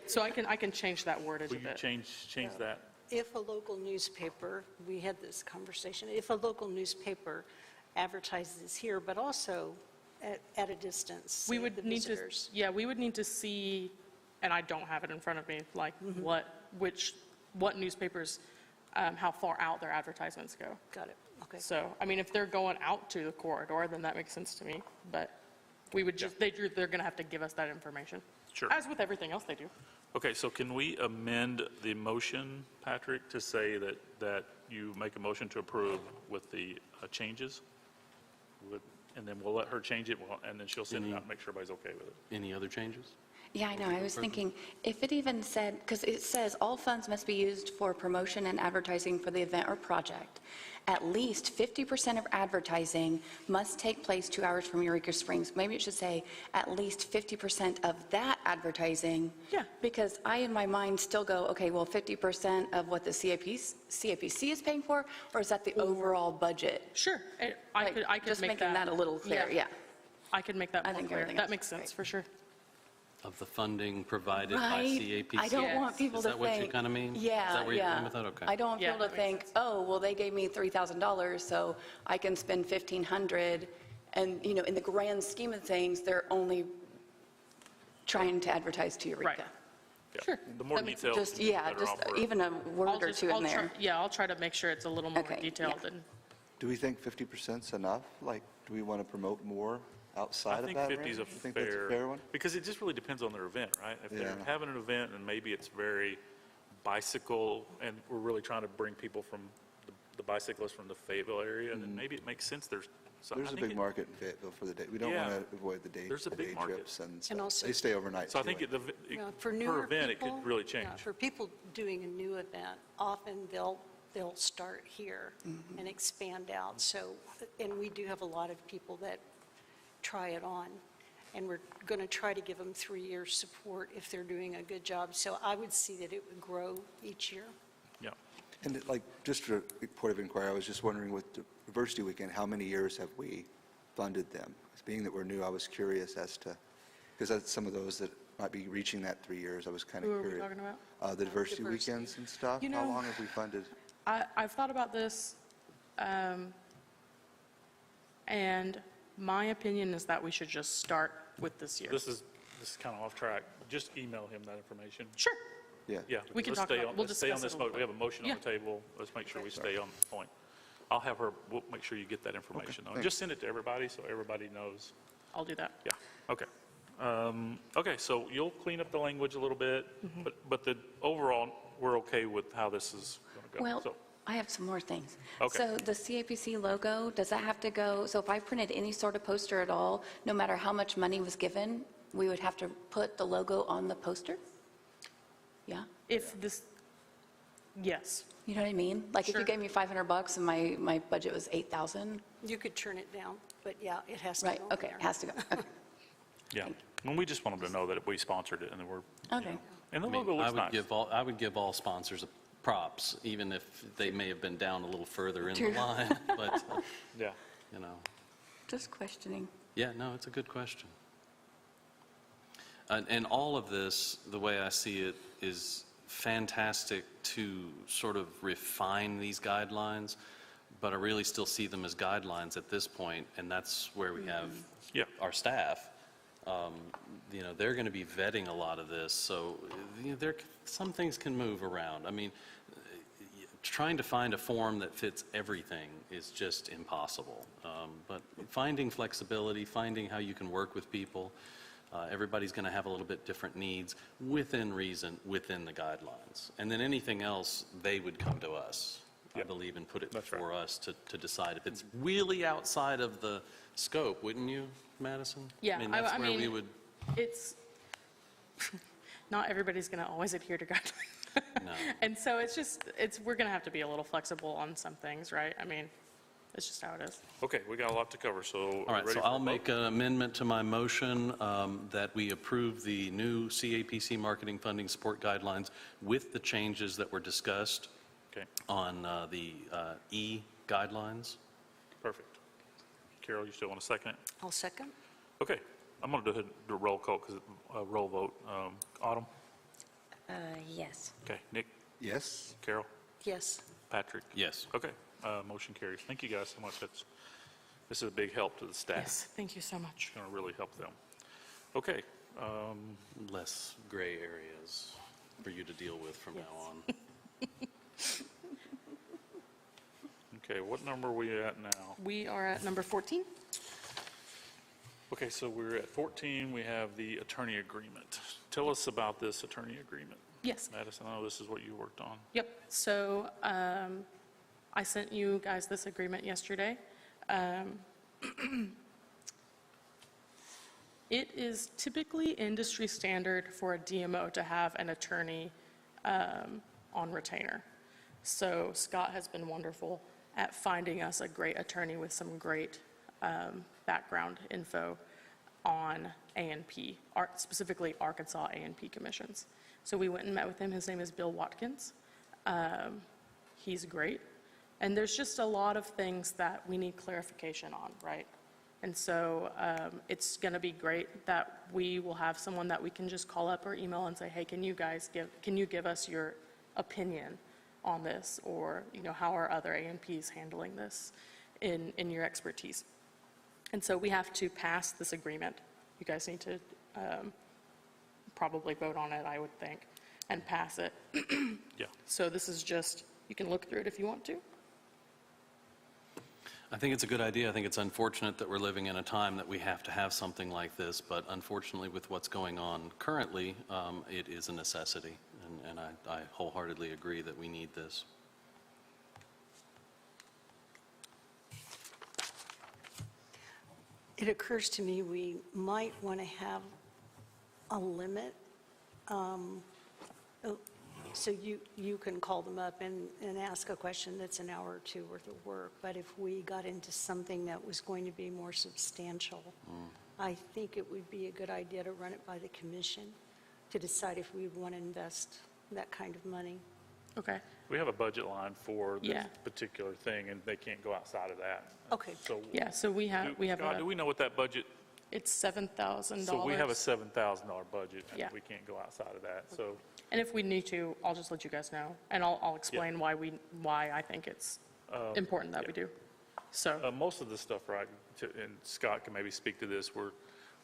So I can change that wordage Will a you bit. change that? If a local newspaper, we had this conversation, if a local newspaper advertises here, but also at a distance, We say, would the need to, visitors. yeah, we would need to see, and I don't have it in front of me, like what newspapers, how far out their advertisements go. Got it, okay. So, if they're going out to the corridor, then that makes sense to me, but we would just, they're going to have to give us that information. Sure. As with everything else they do. Okay, so can we amend the motion, Patrick, to say that you make a motion to approve with the changes? And then we'll let her change it, and then she'll send it out and make sure everybody's okay with it. Any other changes? Yeah, I know. I was thinking, if it even said, because it says all funds must be used for promotion and advertising for the event or project. At least 50% of advertising must take place 2 hours from Eureka Springs. Maybe it should say at least 50% of that advertising. Yeah. Because I, in my mind, still go, okay, well, 50% of what the CAPC is paying for, or is that the overall budget? Sure, I Like, could just make making that a little clear, yeah. I could make that I more think clear. everything That else makes is sense, great. for sure. Of the funding provided by Right? CAPC? I don't want people to Is think. that what you kind of mean? Yeah, Is that where you're yeah. going with that? Okay. I don't want Yeah, people to that makes think, sense. oh, well, they gave me $3,000, so I can spend $1,500. And, in the grand scheme of things, they're only trying to advertise to Eureka. Right. Yeah. Sure. The more That makes detailed, Just, the yeah, better just off we're- even a word or two in there. Yeah, I'll try to make sure it's a little more Okay, detailed yeah. and, Do we think 50%'s enough? Like, do we want to promote more outside I of think that 50 is range? a You think that's a fair one? because it just really depends on their event, right? If they're Yeah. having an event and maybe it's very bicycle, and we're really trying to bring people from the bicyclists from the Fayetteville area, then maybe it makes sense. So I There's a think big market in Fayetteville for the day. We don't Yeah. want to avoid the day There's a big day market. trips and And stuff. also- They stay overnight, So I too. think For per newer event, it people, could really yeah, change. for people doing a new event, often they'll start here and expand out. So, and we do have a lot of people that try it on, and we're going to try to give them 3 years support if they're doing a good job. So I would see that it would grow each year. Yeah. And just for a point of inquiry, I was just wondering with the Diversity Weekend, how many years have we funded them? Being that we're new, I was curious as to, because that's some of those that might be reaching that 3 years. I was kind of who are we curious. talking about? The Diversity Diversity. Weekends and stuff. You How know- long have we funded? I've thought about this, and my opinion is that we should just start with this year. This is kind of off track. Just email him that information. Sure. Yeah. Yeah. We can let's talk stay about it. on- We'll let's stay on discuss this it a little We have a motion on Yeah. the table. Let's make sure we stay on point. I'll have her, we'll make sure you get that information. thanks. Just send it to everybody so everybody knows. I'll do that. Yeah, okay. Okay, so you'll clean up the language a little bit, but the overall, we're okay with how this is going to go. Well, So, I have some more things. Okay. So the CAPC logo, does that have to go, so if I printed any sort of poster at all, no matter how much money was given, we would have to put the logo on the poster? Yeah? If this, yes. You know what I mean? Like if Sure. you gave me $500 and my budget was 8,000, You could turn it down, but yeah, it has to go right, on okay, there. it has to go. Okay. yeah, and we just want them to know that we sponsored it and that we're, Okay. and the I mean, logo looks nice. I would give all sponsors props, even if they may have been down a little further in the True. line, but, Yeah, Just questioning. yeah, no, it's a good question. And all of this, the way I see it, is fantastic to sort of refine these guidelines, but I really still see them as guidelines at this point, and that's where we have Yeah. our staff. They're going to be vetting a lot of this, so some things can move around. I mean, trying to find a form that fits everything is just impossible. But finding flexibility, finding how you can work with people, everybody's going to have a little bit different needs within reason, within the guidelines. And then anything else, they would come to us, I Yep. believe, and put it That's before us to decide. If it's really outside of the scope, wouldn't you, Madison? Yeah, I mean, that's where we would, It's, not everybody's going to always adhere to guidelines. no. And so we're going to have to be a little flexible on some things, right? I mean, it's just how it is. okay, we got a lot to cover, so. All right, so I'll make an amendment to my motion that we approve the new CAPC marketing funding support guidelines with the changes that were discussed Okay, on the E guidelines. perfect. Carol, you still want a second? I'll second. Okay, I'm going to do a roll call, because, roll vote. Autumn? Yes. Okay, Nick? Yes? Carol? Yes. Patrick? Yes. Okay, motion carries. Thank you guys so much. This is a big help to the staff. Yes, thank you so much. It's going to really help them. Okay, Less gray areas for you to deal with from now on. okay, what number are we at now? We are at number 14. Okay, so we're at 14, we have the attorney agreement. Tell us about this attorney agreement. Yes. Madison, I know this is what you worked on. Yep. So I sent you guys this agreement yesterday. It is typically industry standard for a DMO to have an attorney on retainer. So Scott has been wonderful at finding us a great attorney with some great background info on A&P, specifically Arkansas A&P commissions. So we went and met with him. His name is Bill Watkins. He's great. And there's just a lot of things that we need clarification on, right? And so it's going to be great that we will have someone that we can just call up or email and say, hey, can you give us your opinion on this? Or, how are other AMPs handling this in your expertise? And so we have to pass this agreement. You guys need to probably vote on it, I would think, and pass it. Yeah. So this is just, you can look through it if you want to. I think it's a good idea. I think it's unfortunate that we're living in a time that we have to have something like this, but unfortunately with what's going on currently, it is a necessity, and I wholeheartedly agree that we need this. It occurs to me we might want to have a limit. So you can call them up and ask a question that's an hour or two worth of work. But if we got into something that was going to be more substantial, I think it would be a good idea to run it by the commission to decide if we would want to invest that kind of money. Okay. We have a budget line for this Yeah. particular thing, and they can't go outside of that. Okay. So, Yeah, so we have Scott, do we know what that budget, it's $7,000. so we have a $7,000 budget, Yeah. and we can't go outside of that, so. And if we need to, I'll just let you guys know, and I'll explain why I think it's important that we do. So, Most of the stuff, right, and Scott can maybe speak to this,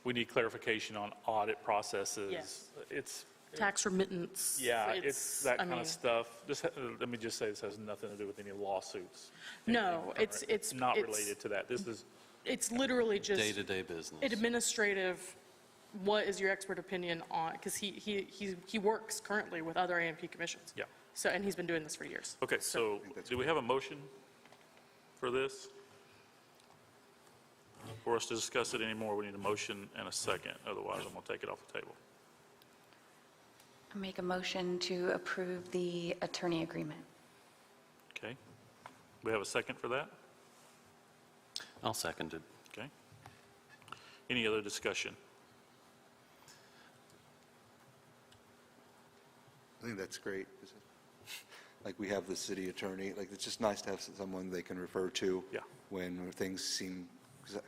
we need clarification on audit processes. Yes. It's, tax remittance. yeah, it's that I kind mean, of stuff. Just, let me just say, this has nothing to do with any lawsuits. No, it's Not it's- related to that. This is, It's literally just Day-to-day business. administrative, what is your expert opinion on, because he works currently with other AMP commissions. yeah. So, and he's been doing this for years. Okay, so do we have a motion for this? For us to discuss it anymore, we need a motion and a second. Otherwise, I'm going to take it off the table. I make a motion to approve the attorney agreement. Okay? We have a second for that? I'll second it. Okay. Any other discussion? I think that's great. Like, we have the city attorney, like, it's just nice to have someone they can refer to. Yeah. When things seem, 'cause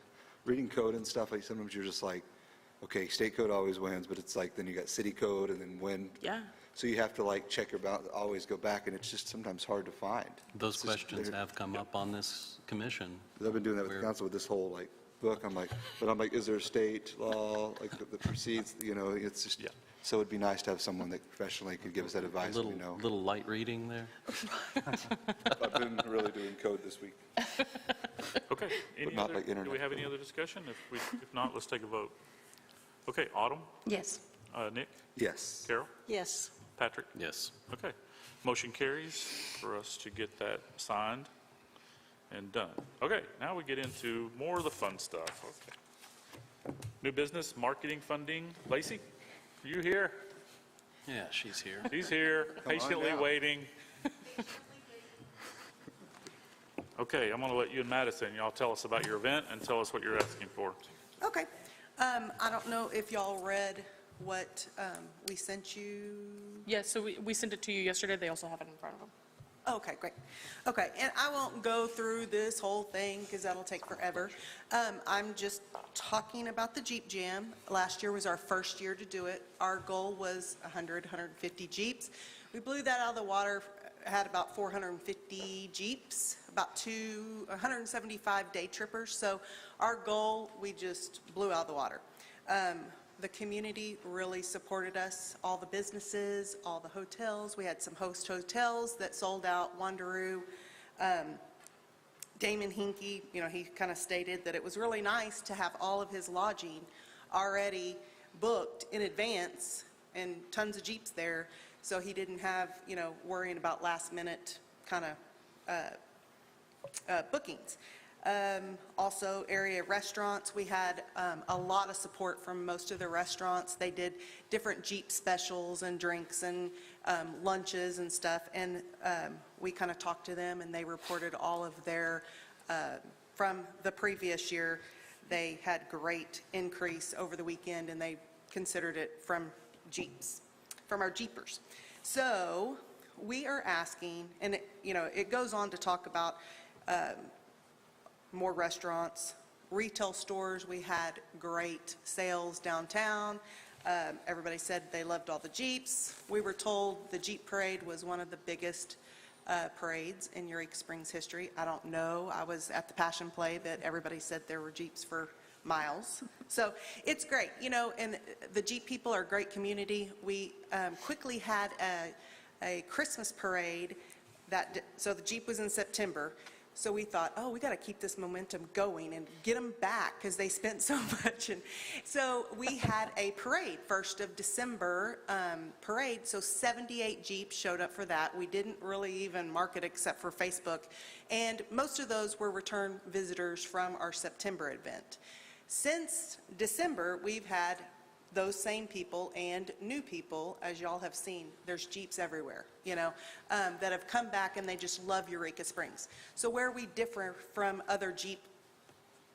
reading code and stuff, like, sometimes you're just like, okay, state code always wins, but it's like, then you got city code, and then when. Yeah. So you have to, like, check your balance, always go back, and it's just sometimes hard to find. Those It's just- questions have come up on this commission. 'Cause I've been doing that with We're- the council with this whole, like, book, I'm like, is there a state law, like, that precedes, it's just, Yeah. so it'd be nice to have someone that professionally could give us that A advice, little, we know. little light reading there. I've been really doing code this week. Okay. Any not other- like Do internet. we have any other discussion? If not, let's take a vote. Okay, Autumn, Yes. Nick, Yes. Carol, Yes. Patrick? Yes. Okay. Motion carries for us to get that signed and done. Okay, now we get into more of the fun stuff. Okay. New business, marketing funding. Lacey, are you here? Yeah, she's here. She's here, patiently now. waiting. Okay, I'm going to let you and Madison, y'all tell us about your event and tell us what you're asking for. Okay. I don't know if y'all read what we sent you. Yes, so we sent it to you yesterday. They also have it in front of them. Okay, great. Okay, and I won't go through this whole thing because that'll take forever. I'm just talking about the Jeep Jam. Last year was our first year to do it. Our goal was 100, 150 Jeeps. We blew that out of the water, had about 450 Jeeps, about 175 day trippers. So our goal, we just blew out of the water. The community really supported us, all the businesses, all the hotels. We had some host hotels that sold out, Wanderoo. Damon Hinkie, he kind of stated that it was really nice to have all of his lodging already booked in advance and tons of Jeeps there, so he didn't have, worrying about last minute kind of bookings. Also, area restaurants, we had a lot of support from most of the restaurants. They did different Jeep specials and drinks and lunches and stuff, and we kind of talked to them, and they reported all of their, from the previous year, they had great increase over the weekend, and they considered it from Jeeps, from our Jeepers. So we are asking, and it goes on to talk about more restaurants, retail stores. We had great sales downtown. Everybody said they loved all the Jeeps. We were told the Jeep Parade was one of the biggest parades in Eureka Springs history. I don't know. I was at the Passion Play, but everybody said there were Jeeps for miles. So it's great, and the Jeep people are a great community. We quickly had a Christmas parade so the Jeep was in September. So we thought, we got to keep this momentum going and get them back because they spent so much. And so we had a parade, 1st of December parade. So 78 Jeeps showed up for that. We didn't really even market except for Facebook. And most of those were return visitors from our September event. Since December, we've had those same people and new people, as y'all have seen. There's Jeeps everywhere, that have come back and they just love Eureka Springs. So where we differ from other Jeep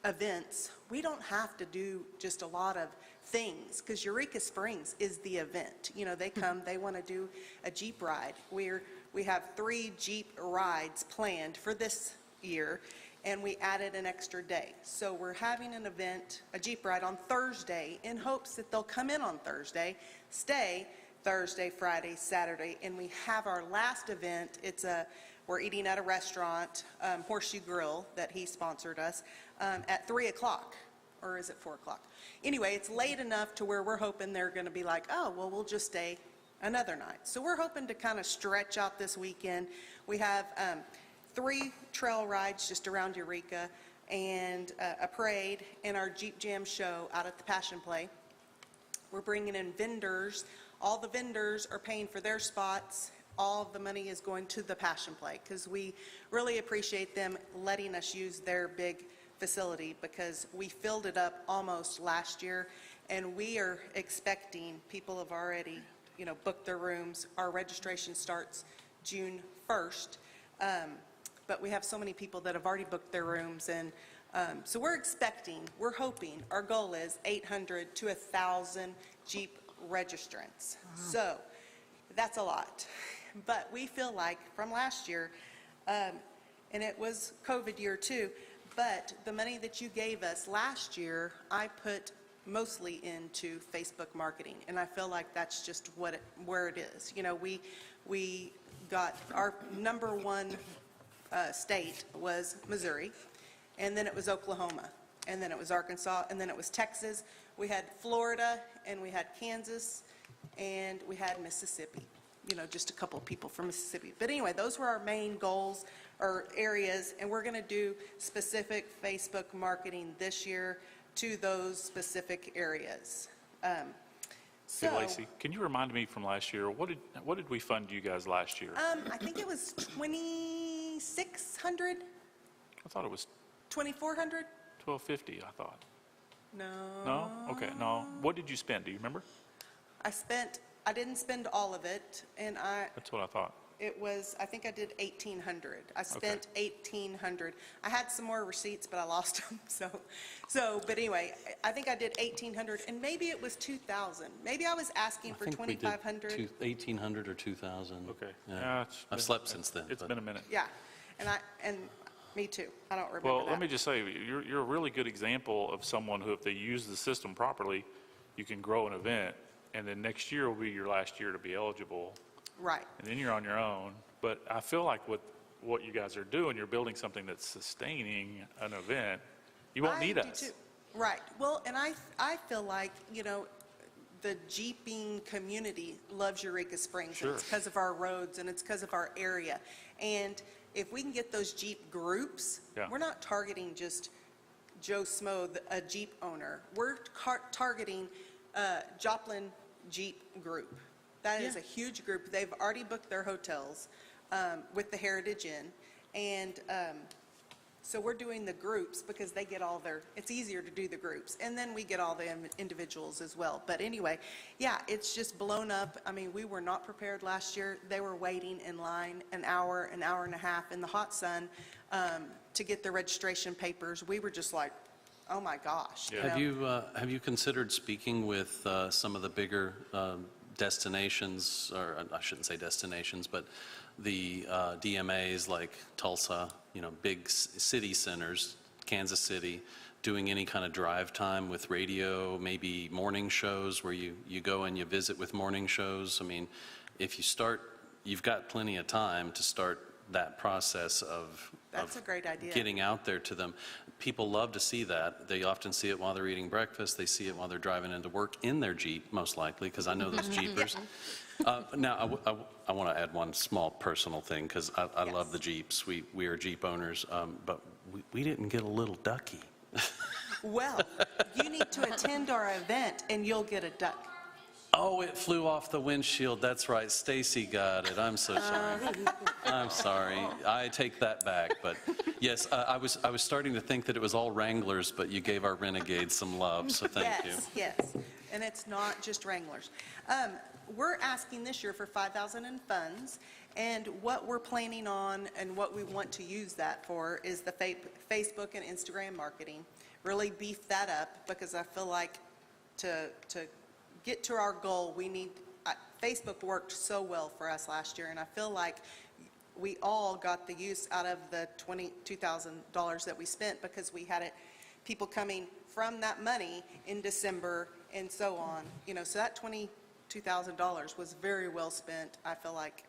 events, we don't have to do just a lot of things because Eureka Springs is the event. They come, they want to do a Jeep ride. We have 3 Jeep rides planned for this year, and we added an extra day. So we're having an event, a Jeep ride on Thursday in hopes that they'll come in on Thursday, stay Thursday, Friday, Saturday, and we have our last event. We're eating at a restaurant, Horseshoe Grill, that he sponsored us, at 3 o'clock, or is it 4 o'clock? Anyway, it's late enough to where we're hoping they're gonna be like, we'll just stay another night. So we're hoping to kind of stretch out this weekend. We have 3 trail rides just around Eureka, and a parade, and our Jeep Jam show out at the Passion Play. We're bringing in vendors. All the vendors are paying for their spots. All of the money is going to the Passion Play because we really appreciate them letting us use their big facility because we filled it up almost last year, and we are expecting, people have already, booked their rooms. Our registration starts June 1st. But we have so many people that have already booked their rooms, and so we're hoping, our goal is 800 to 1,000 Jeep registrants. So that's a lot. But we feel like from last year, and it was COVID year too, but the money that you gave us last year, I put mostly into Facebook marketing, and I feel like that's just where it is. We got our number 1 state was Missouri, and then it was Oklahoma, and then it was Arkansas, and then it was Texas. We had Florida, and we had Kansas, and we had Mississippi. Just a couple of people from Mississippi. But anyway, those were our main goals or areas, and we're going to do specific Facebook marketing this year to those specific areas. Hey, Lacey, can you remind me from last year, what did we fund you guys last year? I think it was 2,600, I thought it was 2,400? 1,250, I thought. No. No? Okay, no. What did you spend? Do you remember? I didn't spend all of it, and That's what I thought. I think I did 1,800. I spent 1,800. I had some more receipts, but I lost them, but anyway, I think I did 1,800, and maybe it was 2,000. Maybe I was asking for 2,500. 1,800 or 2,000. Okay. Yeah. I've slept since then. It's been a minute. Yeah, and me too. I don't remember Well, that. let me just say, you're a really good example of someone who, if they use the system properly, you can grow an event, and then next year will be your last year to be eligible. Right. And then you're on your own. But I feel like with what you guys are doing, you're building something that's sustaining an event. You won't need us. Too. Right. Well, and I feel like, the Jeeping community loves Eureka Springs. Sure. And it's because of our roads, and it's because of our area. And if we can get those Jeep groups, Yeah. we're not targeting just Joe Smo, a Jeep owner. We're targeting Joplin Jeep Group. That is a huge group. They've already booked their hotels with the Heritage Inn. And so we're doing the groups because they get it's easier to do the groups. And then we get all the individuals as well. But anyway, yeah, it's just blown up. I mean, we were not prepared last year. They were waiting in line an hour and a half in the hot sun to get their registration papers. We were just like, oh my gosh. Yeah. Have you considered speaking with some of the bigger destinations, or I shouldn't say destinations, but the DMAs like Tulsa, big city centers, Kansas City, doing any kind of drive time with radio, maybe morning shows where you go and you visit with morning shows. I mean, if you start, you've got plenty of time to start that process of That's a great idea. getting out there to them. People love to see that. They often see it while they're eating breakfast. They see it while they're driving into work in their Jeep, most likely, because I know those Jeepers. Now, I want to add one small personal thing, because I love the Jeeps. We are Jeep owners, but we didn't get a little ducky. Well, you need to attend our event and you'll get a duck. Oh, it flew off the windshield. That's right. Stacy got it. I'm so sorry. I'm sorry. I take that back. But yes, I was starting to think that it was all Wranglers, but you gave our Renegades some love, so thank you. Yes, and it's not just Wranglers. We're asking this year for $5,000 in funds, and what we're planning on and what we want to use that for is the Facebook and Instagram marketing. Really beef that up, because I feel like to get to our goal, we need, Facebook worked so well for us last year, and I feel like we all got the use out of the $22,000 that we spent, because we had people coming from that money in December and so on. You know, so that $22,000 was very well spent, I feel like.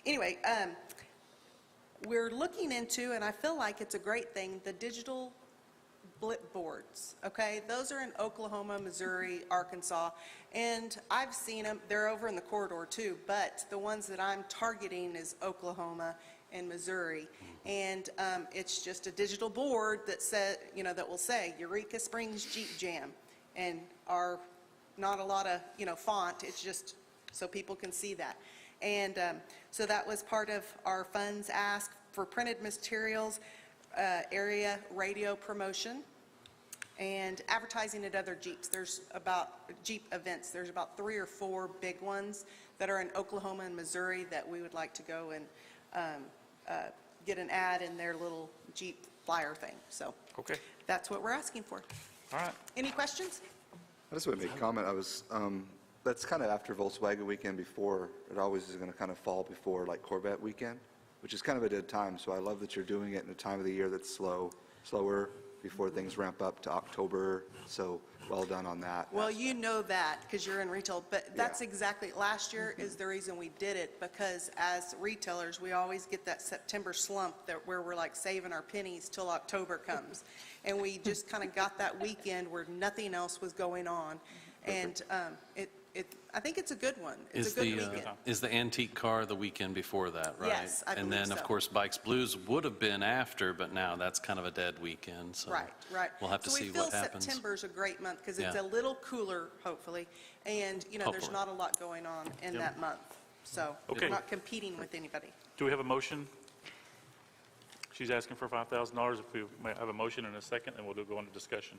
Anyway, we're looking into, and I feel like it's a great thing, the digital blip boards, okay? Those are in Oklahoma, Missouri, Arkansas, and I've seen them. They're over in the corridor too, but the ones that I'm targeting is Oklahoma and Missouri, and it's just a digital board that said, you know, that will say Eureka Springs Jeep Jam, and not a lot of, you know, font. It's just so people can see that. And so that was part of our funds ask for printed materials, area radio promotion, and advertising at other Jeeps. There's about Jeep events. There's about 3 or 4 big ones that are in Oklahoma and Missouri that we would like to go and get an ad in their little Jeep flyer thing. So Okay, that's what we're asking for. all right. Any questions? I just want to make a comment. That's kind of after Volkswagen weekend before, it always is going to kind of fall before like Corvette weekend, which is kind of a dead time. So I love that you're doing it in a time of the year that's slower before things ramp up to October. So well done on that. Well, you know that because you're in retail, but that's Yeah. exactly, last year is the reason we did it, because as retailers, we always get that September slump where we're like saving our pennies till October comes. And we just kind of got that weekend where nothing else was going on. And I think it's a good one. It's a good weekend. Is the antique car the weekend before that, right? Yes, I And believe then, of so. course, Bikes Blues would have been after, but now that's kind of a dead weekend, so. Right. We'll have to see what So we happens. feel September's a great month because it's Yeah. a little cooler, hopefully, and, you know, there's Hopefully. not a lot going on in that month. So Okay. we're not competing with anybody. Do we have a motion? She's asking for $5,000. If we may have a motion in a second, then we'll go into discussion.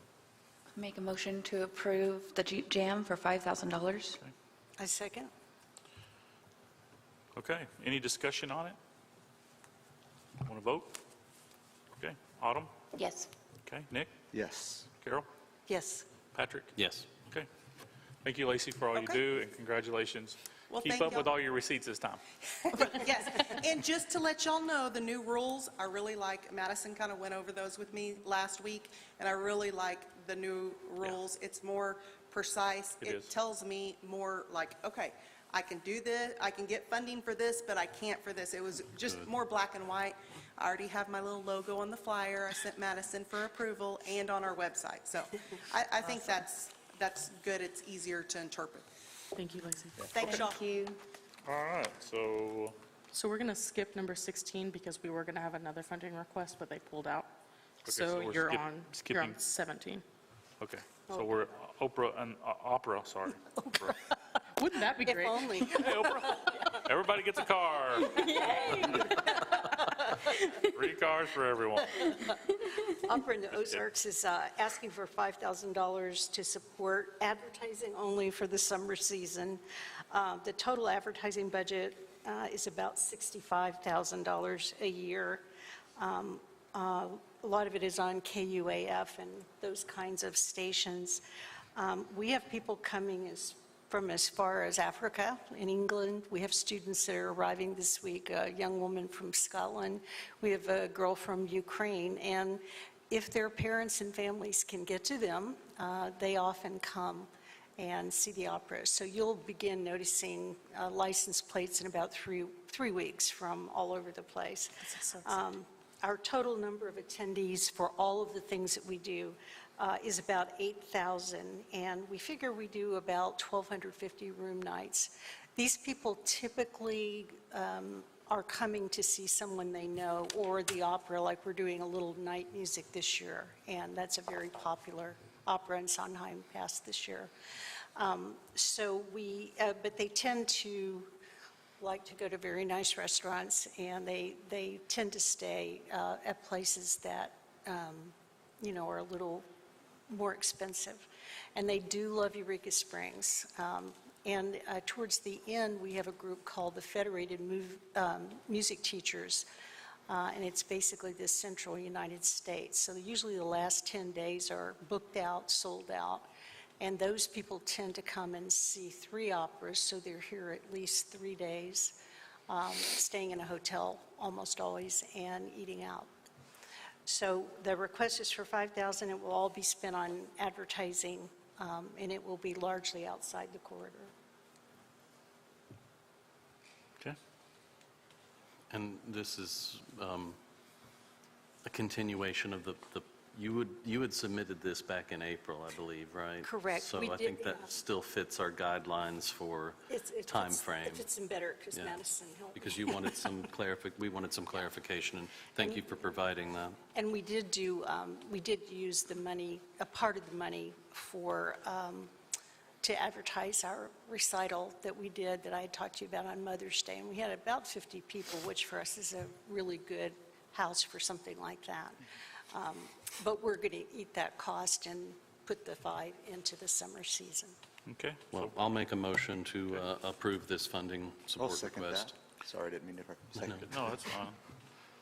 Make a motion to approve the Jeep Jam for $5,000. I second. Okay, any discussion on it? Want to vote? Okay, Autumn? Yes. Okay, Nick? Yes. Carol? Yes. Patrick? Yes. Okay. Thank you, Lacey, for all you Okay. do, and congratulations. Well, Keep thank up with y'all. all your receipts this time. Yes, and just to let y'all know, the new rules, I really like, Madison kind of went over those with me last week, and I really like the new rules. It's more precise. It is. Tells me more like, okay, I can do this, I can get funding for this, but I can't for this. It was just more black and white. I already have my little logo on the flyer. I sent Madison for approval and on our website. So I think that's good. It's easier to interpret. Thank you, Lacey. Thanks, y'all. Thank you. All right, so, So we're going to skip number 16 because we were going to have another funding request, but they pulled out. so So we're you're skipping- on 17. okay, so we're Oprah and Opera, sorry. Oprah. Wouldn't that be If great? only. Hey, Oprah, everybody gets a car. 3 cars for everyone. Opera in the Ozarks is asking for $5,000 to support advertising only for the summer season. The total advertising budget is about $65,000 a year. A lot of it is on KUAF and those kinds of stations. We have people coming from as far as Africa and England. We have students that are arriving this week, a young woman from Scotland. We have a girl from Ukraine. And If their parents and families can get to them, they often come and see the opera. So you'll begin noticing license plates in about three weeks from all over the place. Our total number of attendees for all of the things that we do is about 8,000, and we figure we do about 1,250 room nights. These people typically are coming to see someone they know or the opera, like we're doing a little night music this year, and that's a very popular opera in Sondheim Pass this year. But they tend to like to go to very nice restaurants, and they tend to stay at places that, are a little more expensive. And they do love Eureka Springs. And towards the end, we have a group called the Federated Music Teachers, and it's basically the central United States. So usually the last 10 days are booked out, sold out, and those people tend to come and see 3 operas, so they're here at least 3 days, staying in a hotel almost always and eating out. So the request is for $5,000. It will all be spent on advertising, and it will be largely outside the corridor. Okay. And this is a continuation of you had submitted this back in April, I believe, right? Correct. So We I did, think that yeah. still fits our guidelines for time frame. It fits in better because Yeah. Madison helped. Because you wanted some we wanted some clarification, and thank you for providing that. And we did use the money, a part of the money for, to advertise our recital that we did, that I had talked to you about on Mother's Day. And we had about 50 people, which for us is a really good house for something like that. But we're going to eat that cost and put the 5 into the summer season. Okay. Well, I'll make a motion to approve this funding I'll support second request. that. Sorry, I didn't mean to second it. No, that's fine.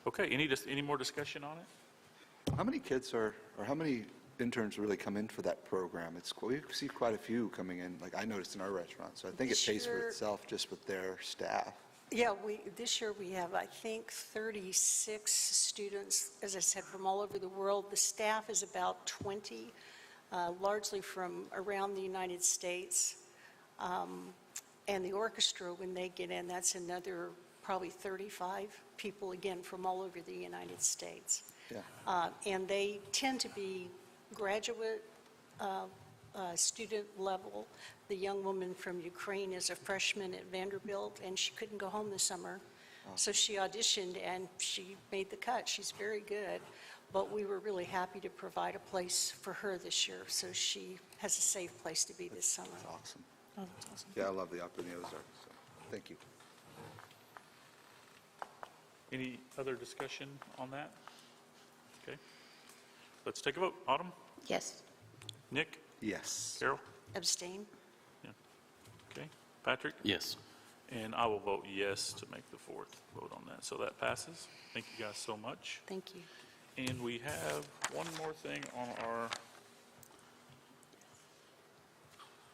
Okay, any more discussion on it? How many kids or how many interns really come in for that program? We see quite a few coming in, like I noticed in our restaurant, so I think it This pays for year- itself just with their staff. Yeah, this year we have, I think, 36 students, as I said, from all over the world. The staff is about 20, largely from around the United States. And the orchestra, when they get in, that's another probably 35 people, again, from all over the United States. Yeah. And they tend to be graduate student level. The young woman from Ukraine is a freshman at Vanderbilt, and she couldn't go home this summer. So she auditioned, and she made the cut. She's very good, but we were really happy to provide a place for her this year, so she has a safe place to be this summer. That's awesome. Oh, that's awesome. Yeah, I love the opera in the Ozarks, so thank you. Any other discussion on that? Okay. Let's take a vote. Autumn? Yes. Nick? Yes. Carol? Abstain? Yeah. Okay. Patrick? Yes. And I will vote yes to make the 4th vote on that. So that passes. Thank you guys so much. Thank you. And we have one more thing on our,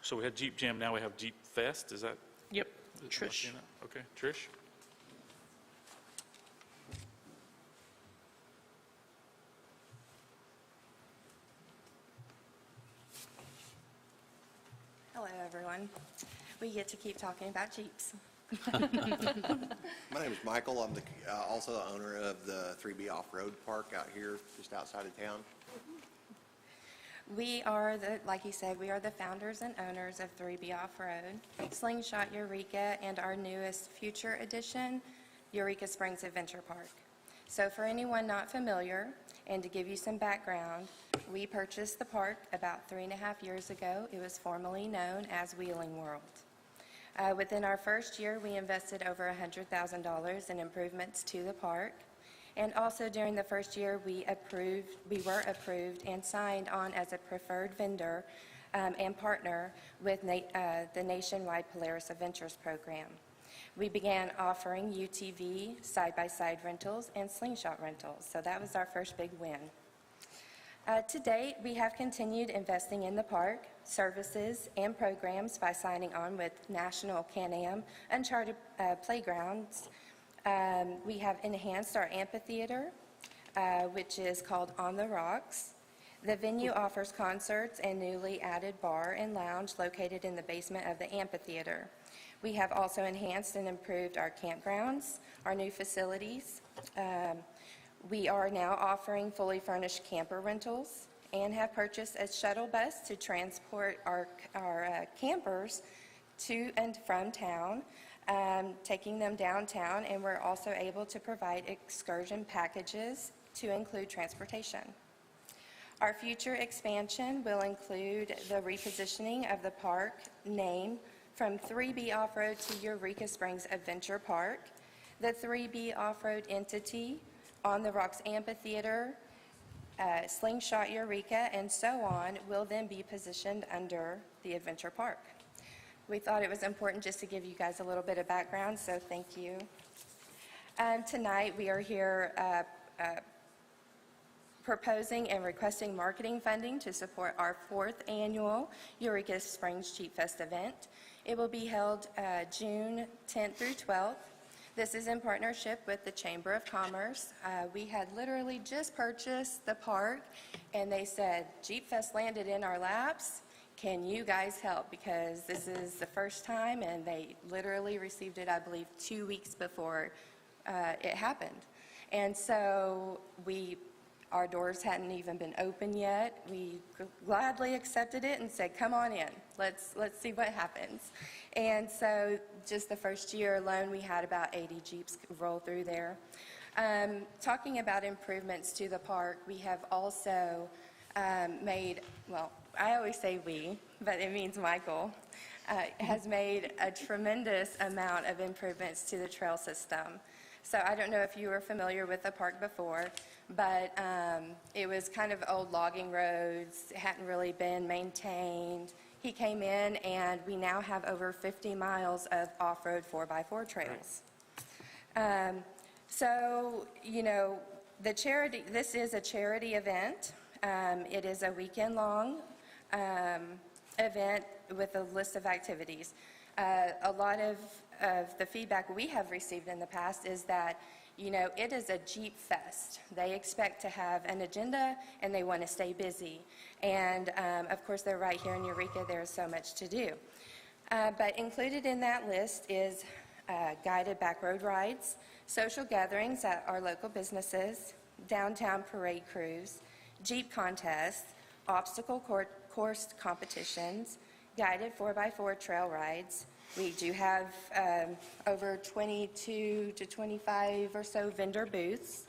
so we had Jeep Jam, now we have Jeep Fest, is that? Yep, am I Trish. seeing that? Okay, Trish? Hello, everyone. We get to keep talking about Jeeps. My name is Michael. I'm also the owner of the 3B Off-Road Park out here just outside of town. We are like you said, we are the founders and owners of 3B Off-Road, Slingshot Eureka, and our newest future edition, Eureka Springs Adventure Park. So for anyone not familiar, and to give you some background, we purchased the park about 3.5 years ago. It was formerly known as Wheeling World. Within our first year, we invested over $100,000 in improvements to the park. And also during the first year, we were approved and signed on as a preferred vendor and partner with the nationwide Polaris Adventures program. We began offering UTV, side-by-side rentals, and slingshot rentals. So that was our first big win. To date, we have continued investing in the park, services, and programs by signing on with National Can-Am Uncharted Playgrounds. We have enhanced our amphitheater, which is called On the Rocks. The venue offers concerts and newly added bar and lounge located in the basement of the amphitheater. We have also enhanced and improved our campgrounds, our new facilities. We are now offering fully furnished camper rentals and have purchased a shuttle bus to transport our campers to and from town, taking them downtown, and we're also able to provide excursion packages to include transportation. Our future expansion will include the repositioning of the park name from 3B Off-Road to Eureka Springs Adventure Park. The 3B Off-Road entity, On the Rocks Amphitheater, Slingshot Eureka, and so on, will then be positioned under the Adventure Park. We thought it was important just to give you guys a little bit of background, so thank you. Tonight, we are here proposing and requesting marketing funding to support our 4th annual Eureka Springs Jeep Fest event. It will be held June 10th through 12th. This is in partnership with the Chamber of Commerce. We had literally just purchased the park, and they said, Jeep Fest landed in our laps. Can you guys help? Because this is the first time, and they literally received it, I believe, 2 weeks before it happened. And so our doors hadn't even been open yet. We gladly accepted it and said, come on in. Let's see what happens. And so just the first year alone, we had about 80 Jeeps roll through there. Talking about improvements to the park, we have also made, well, I always say we, but it means Michael, has made a tremendous amount of improvements to the trail system. So I don't know if you were familiar with the park before, but it was kind of old logging roads. It hadn't really been maintained. He came in, and we now have over 50 miles of off-road 4x4 trails. So, you know, this is a charity event. It is a weekend-long event with a list of activities. A lot of the feedback we have received in the past is that, you know, it is a Jeep Fest. They expect to have an agenda, and they want to stay busy. And, of course, they're right here in Eureka. There's so much to do. But included in that list is guided back road rides, social gatherings at our local businesses, downtown parade crews, Jeep contests, obstacle course competitions, guided 4x4 trail rides. We do have over 22 to 25 or so vendor booths,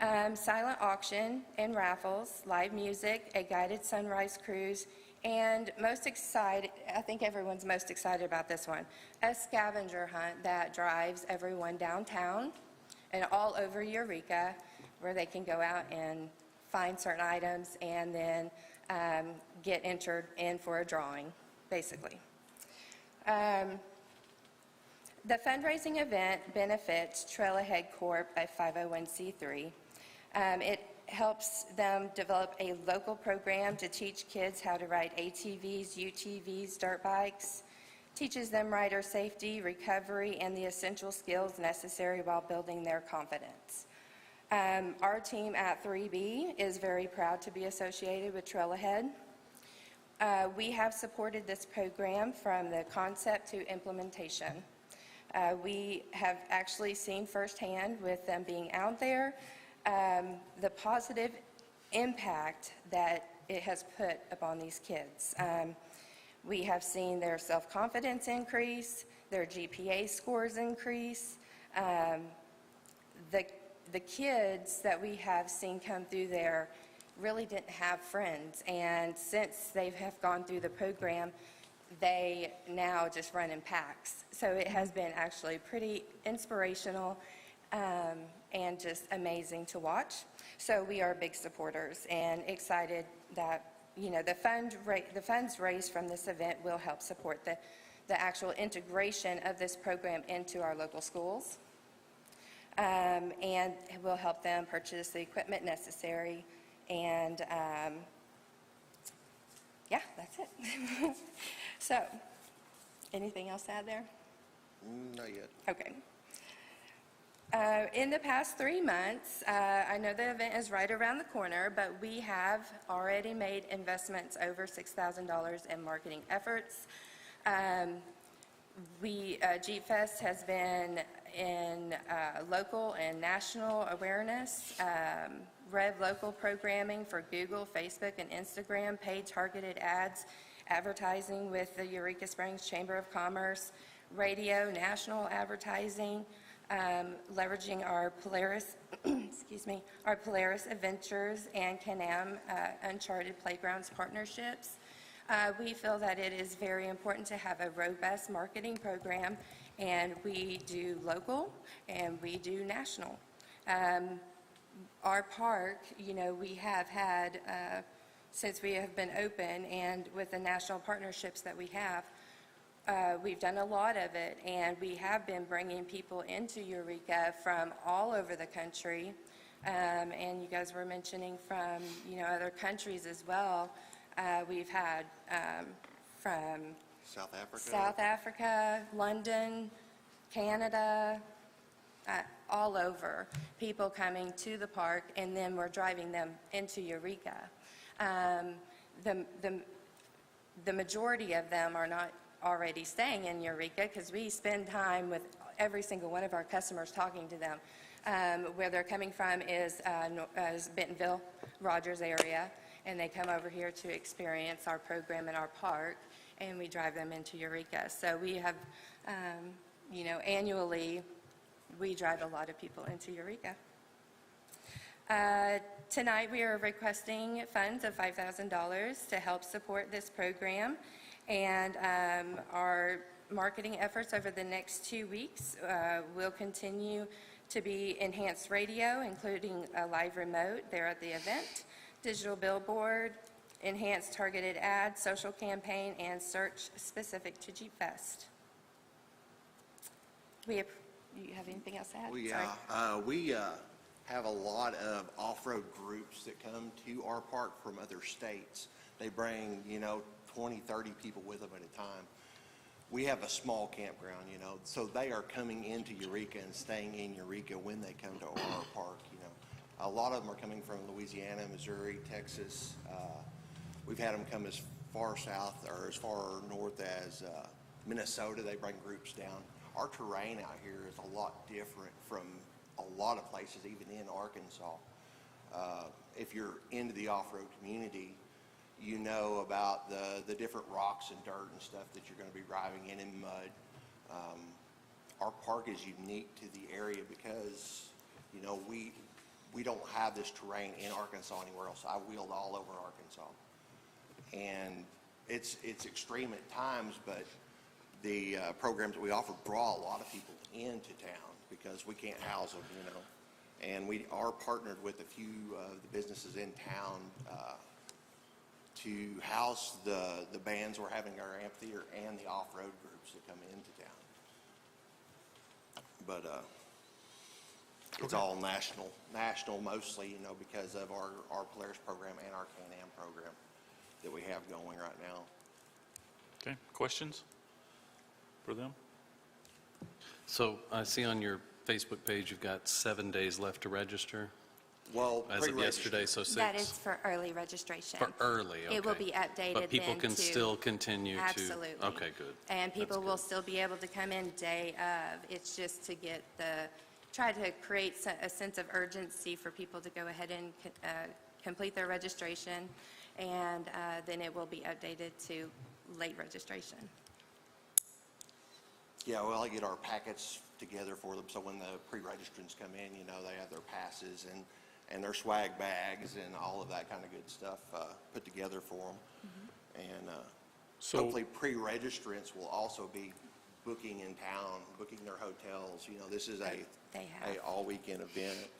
silent auction and raffles, live music, a guided sunrise cruise, and most excited, I think everyone's most excited about this one, a scavenger hunt that drives everyone downtown and all over Eureka, where they can go out and find certain items and then get entered in for a drawing, basically. The fundraising event benefits Trailhead Corp., a 501c3. It helps them develop a local program to teach kids how to ride ATVs, UTVs, dirt bikes, teaches them rider safety, recovery, and the essential skills necessary while building their confidence. Our team at 3B is very proud to be associated with Trailhead. We have supported this program from the concept to implementation. We have actually seen firsthand with them being out there the positive impact that it has put upon these kids. We have seen their self-confidence increase, their GPA scores increase. The kids that we have seen come through there really didn't have friends, and since they have gone through the program, they now just run in packs. So it has been actually pretty inspirational and just amazing to watch. So we are big supporters and excited that, you know, the funds raised from this event will help support the actual integration of this program into our local schools, and will help them purchase the equipment necessary. And yeah, that's it. So, anything else to add there? Not yet. Okay. In the past 3 months, I know the event is right around the corner, but we have already made investments over $6,000 in marketing efforts. Jeep Fest has been in local and national awareness, Rev Local programming for Google, Facebook, and Instagram, paid targeted ads, advertising with the Eureka Springs Chamber of Commerce, radio, national advertising, leveraging our Polaris, our Polaris Adventures and Can-Am Uncharted Playgrounds partnerships. We feel that it is very important to have a robust marketing program, and we do local and we do national. Our park, we have had, since we have been open and with the national partnerships that we have, we've done a lot of it, and we have been bringing people into Eureka from all over the country. And you guys were mentioning from, other countries as well. We've had from South Africa, London, Canada, all over, people coming to the park, and then we're driving them into Eureka. The majority of them are not already staying in Eureka because we spend time with every single one of our customers talking to them. Where they're coming from is Bentonville, Rogers area, and they come over here to experience our program in our park, and we drive them into Eureka. So we have, annually, we drive a lot of people into Eureka. Tonight, we are requesting funds of $5,000 to help support this program, and our marketing efforts over the next 2 weeks will continue to be enhanced radio, including a live remote there at the event, digital billboard, enhanced targeted ads, social campaign, and search specific to Jeep Fest. Do you have anything else to add? Well, yeah, we have a lot of off-road groups that come to our park from other states. They bring, 20, 30 people with them at a time. We have a small campground, so they are coming into Eureka and staying in Eureka when they come to our park, A lot of them are coming from Louisiana, Missouri, Texas. We've had them come as far south or as far north as Minnesota. They bring groups down. Our terrain out here is a lot different from a lot of places, even in Arkansas. If you're into the off-road community, you know about the different rocks and dirt and stuff that you're going to be driving in mud. Our park is unique to the area because, we don't have this terrain in Arkansas anywhere else. I wheeled all over Arkansas. And it's extreme at times, but the programs that we offer draw a lot of people into town because we can't house them, And we are partnered with a few of the businesses in town to house the bands we're having our amphitheater and the off-road groups that come into town. But it's all national mostly, because of our Polaris program and our Can-Am program that we have going right now. Okay, questions for them? So I see on your Facebook page, you've got 7 days left to register Well, as of yesterday, so 6. That is for early registration. For early, okay. It will be updated But people then can to- still continue to. Absolutely. Okay, good. And people That's will good. still be able to come in day of. It's just to try to create a sense of urgency for people to go ahead and complete their registration, and then it will be updated to late registration. Yeah, well, I get our packets together for them, so when the pre-registrants come in, they have their passes and their swag bags and all of that kind of good stuff put together for them. And So- hopefully pre-registrants will also be booking in town, booking their hotels. This is a all-weekend event.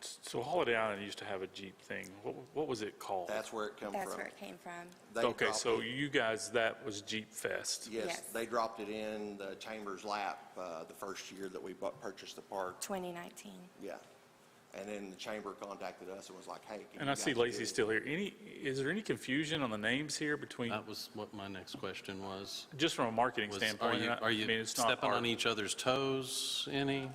So Holiday Island used to have a Jeep thing. What was it called? That's where it comes from. That's where it came from. They Okay, dropped so it- you guys, that was Jeep Fest. Yes, Yes. they dropped it in the Chamber's lap the first year that we purchased the park. 2019. Yeah. And then the Chamber contacted us and was like, hey, can And you I see guys do Lacey's it? still here. Is there any confusion on the names here between, That was what my next question was. just from a marketing Was- standpoint? Are I mean, you it's not stepping our- on each other's toes any?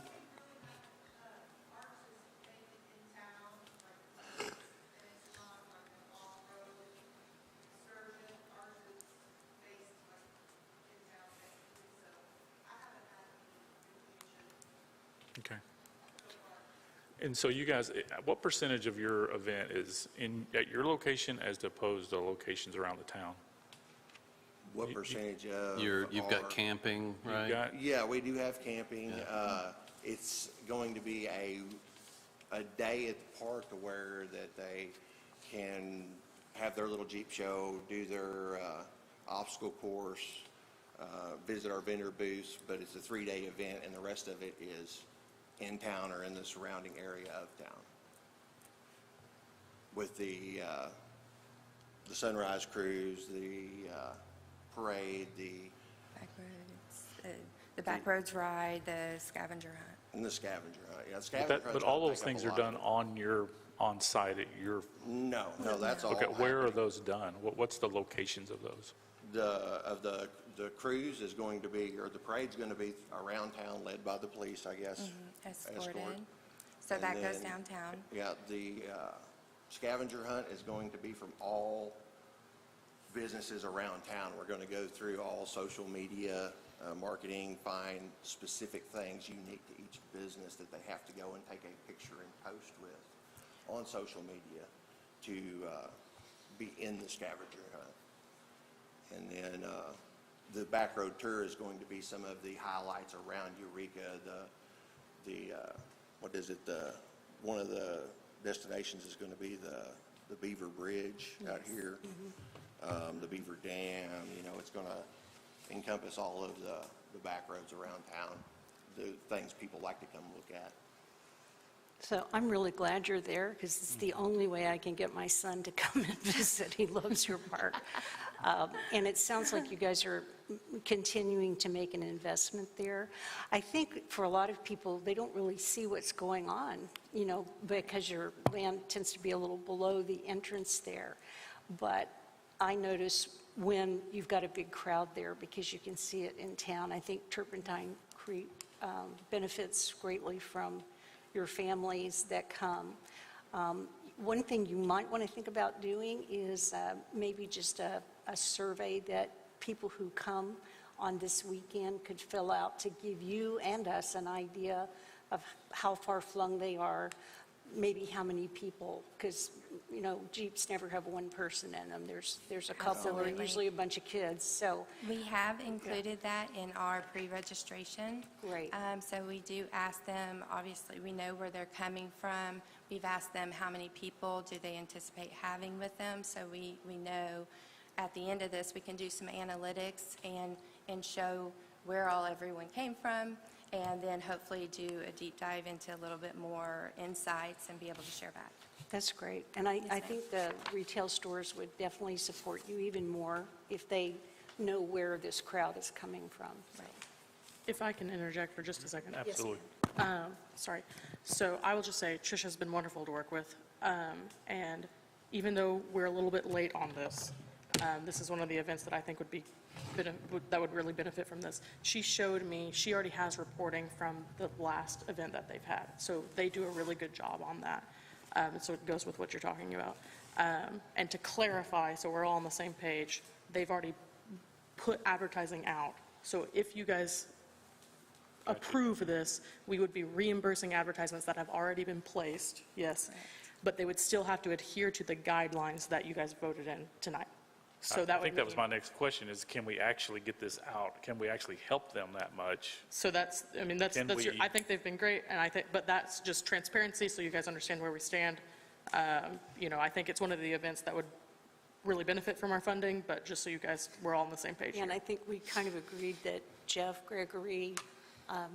And so you guys, what percentage of your event is at your location as opposed to locations around the town? What percentage of You've our- got camping, You've right? got- Yeah, we do have camping. It's going to be a day at the park where that they can have their little Jeep show, do their obstacle course, visit our vendor booths, but it's a 3-day event, and the rest of it is in town or in the surrounding area of town. With the sunrise cruise, the parade, The Backroads Ride, the Scavenger Hunt. and the scavenger hunt. Yeah, But scavenger hunt's but gonna all those take up things a are lot done of it. on-site at your, No, that's all okay, where are happening. those done? What's the locations of those? The cruise is going to be, or the parade's going to be around town, led by the police, I guess. Escorted. So And that goes then- downtown. Yeah, the scavenger hunt is going to be from all businesses around town. We're going to go through all social media, marketing, find specific things unique to each business that they have to go and take a picture and post with on social media to be in the scavenger hunt. And then the back road tour is going to be some of the highlights around Eureka. What is it, one of the destinations is going to be the Beaver Bridge out here, the Beaver Dam, it's going to encompass all of the back roads around town, the things people like to come look at. So I'm really glad you're there, because it's the only way I can get my son to come and visit. He loves your park. And it sounds like you guys are continuing to make an investment there. I think for a lot of people, they don't really see what's going on, because your land tends to be a little below the entrance there. But I notice when you've got a big crowd there, because you can see it in town. I think Turpentine Creek benefits greatly from your families that come. One thing you might want to think about doing is maybe just a survey that people who come on this weekend could fill out to give you and us an idea of how far flung they are, maybe how many people, because, Jeeps never have one person in them. There's a couple, or Absolutely. usually a bunch of kids, so. We have included that in our pre-registration. Great. So we do ask them, obviously, we know where they're coming from. We've asked them how many people do they anticipate having with them, so we know at the end of this, we can do some analytics and show where all everyone came from, and then hopefully do a deep dive into a little bit more insights and be able to share back. That's great. And I think the retail stores would definitely support you even more if they know where this crowd is coming from. Right. If I can interject for just a second. Absolutely. Sorry. So I will just say Trisha's been wonderful to work with. And even though we're a little bit late on this, this is one of the events that I think that would really benefit from this. She showed me, she already has reporting from the last event that they've had. So they do a really good job on that. So it goes with what you're talking about. And to clarify, so we're all on the same page, they've already put advertising out. So if you guys approve this, we would be reimbursing advertisements that have already been placed, yes, but they would still have to adhere to the guidelines that you guys voted in tonight. So that I would think that was mean- my next question, is can we actually get this out? Can we actually help them that much? So that's, Can we- I think they've been great, and but that's just transparency, so you guys understand where we stand. I think it's one of the events that would really benefit from our funding, but just so you guys, we're all on the same page And here. I think we kind of agreed that Jeff Gregory,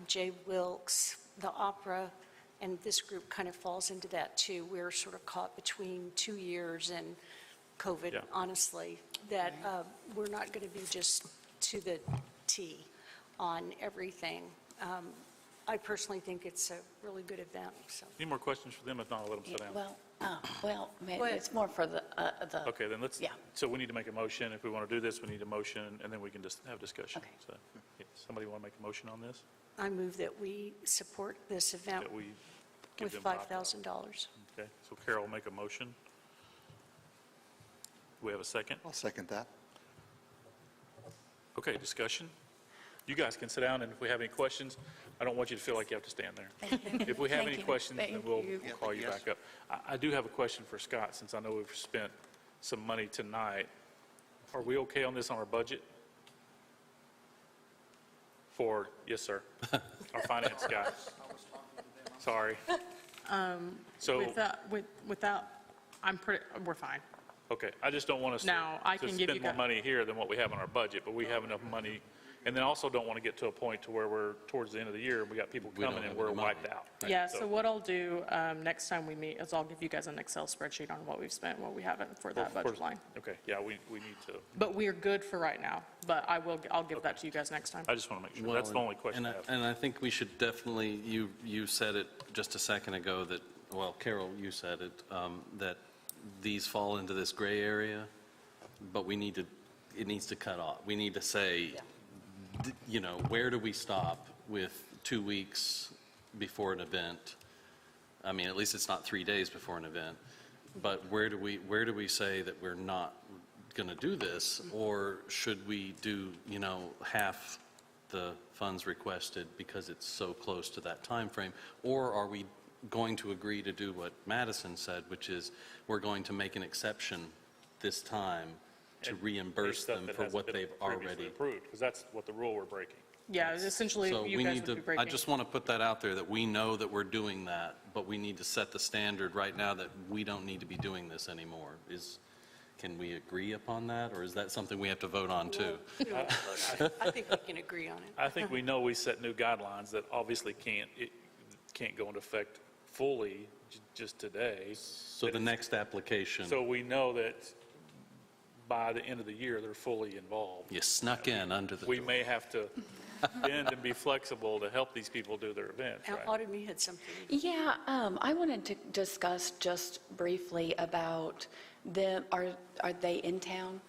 Jay Wilkes, the opera, and this group kind of falls into that too. We're sort of caught between 2 years and COVID, Yeah. honestly, that we're not going to be just to the T on everything. I personally think it's a really good event, so. Any more questions for them? If not, I'll let them sit down. Go ahead. it's more for the, Okay, then let's, Yeah. so we need to make a motion. If we want to do this, we need a motion, and then we can just have discussion. Okay. So, yeah, somebody want to make a motion on this? I move that we support this event That we give with them $5,000. Okay, so Carol will make a motion. Do we have a second? I'll second that. Okay, discussion? You guys can sit down, and if we have any questions, I don't want you to feel like you have to stand there. If we have Thank any you. questions, then Thank we'll you. call you back up. I do have a question for Scott, since I know we've spent some money tonight. Are we okay on this on our budget? Yes, sir, our finance guy. Sorry. So, We're fine. okay, I just don't want us Now, I to can give you spend more guys- money here than what we have in our budget, but we have enough money. And then also don't want to get to a point to where we're towards the end of the year, and we got people We don't coming and have we're any money. wiped out. Yeah, so what I'll do next time we meet is I'll give you guys an Excel spreadsheet on what we've spent, what we haven't for that budget line. Okay, yeah, we need to, But we're good for right now, but I'll give that to you guys next time. I just want to make sure, that's the only question I have. And I think we should definitely, you said it just a second ago that, well, Carol, you said it, that these fall into this gray area, but it needs to cut off. We need to say, where do we stop with 2 weeks before an event? I mean, at least it's not 3 days before an event, but where do we say that we're not going to do this? Or should we do, half the funds requested because it's so close to that time frame? Or are we going to agree to do what Madison said, which is we're going to make an exception this time to reimburse Stuff them that for hasn't what been they've previously already. approved, because that's what the rule we're breaking. Yeah, essentially, So you we guys need would be to, breaking. I just want to put that out there, that we know that we're doing that, but we need to set the standard right now that we don't need to be doing this anymore. Can we agree upon that, or is that something we have to vote on too? I think we can agree on it. I think we know we set new guidelines that obviously can't go into effect fully just today. So the next application, So we know that by the end of the year, they're fully involved. you snuck in under the We door. may have to bend and be flexible to help these people do their events, right? Autumn, you had something. Yeah, I wanted to discuss just briefly about them, are they in town?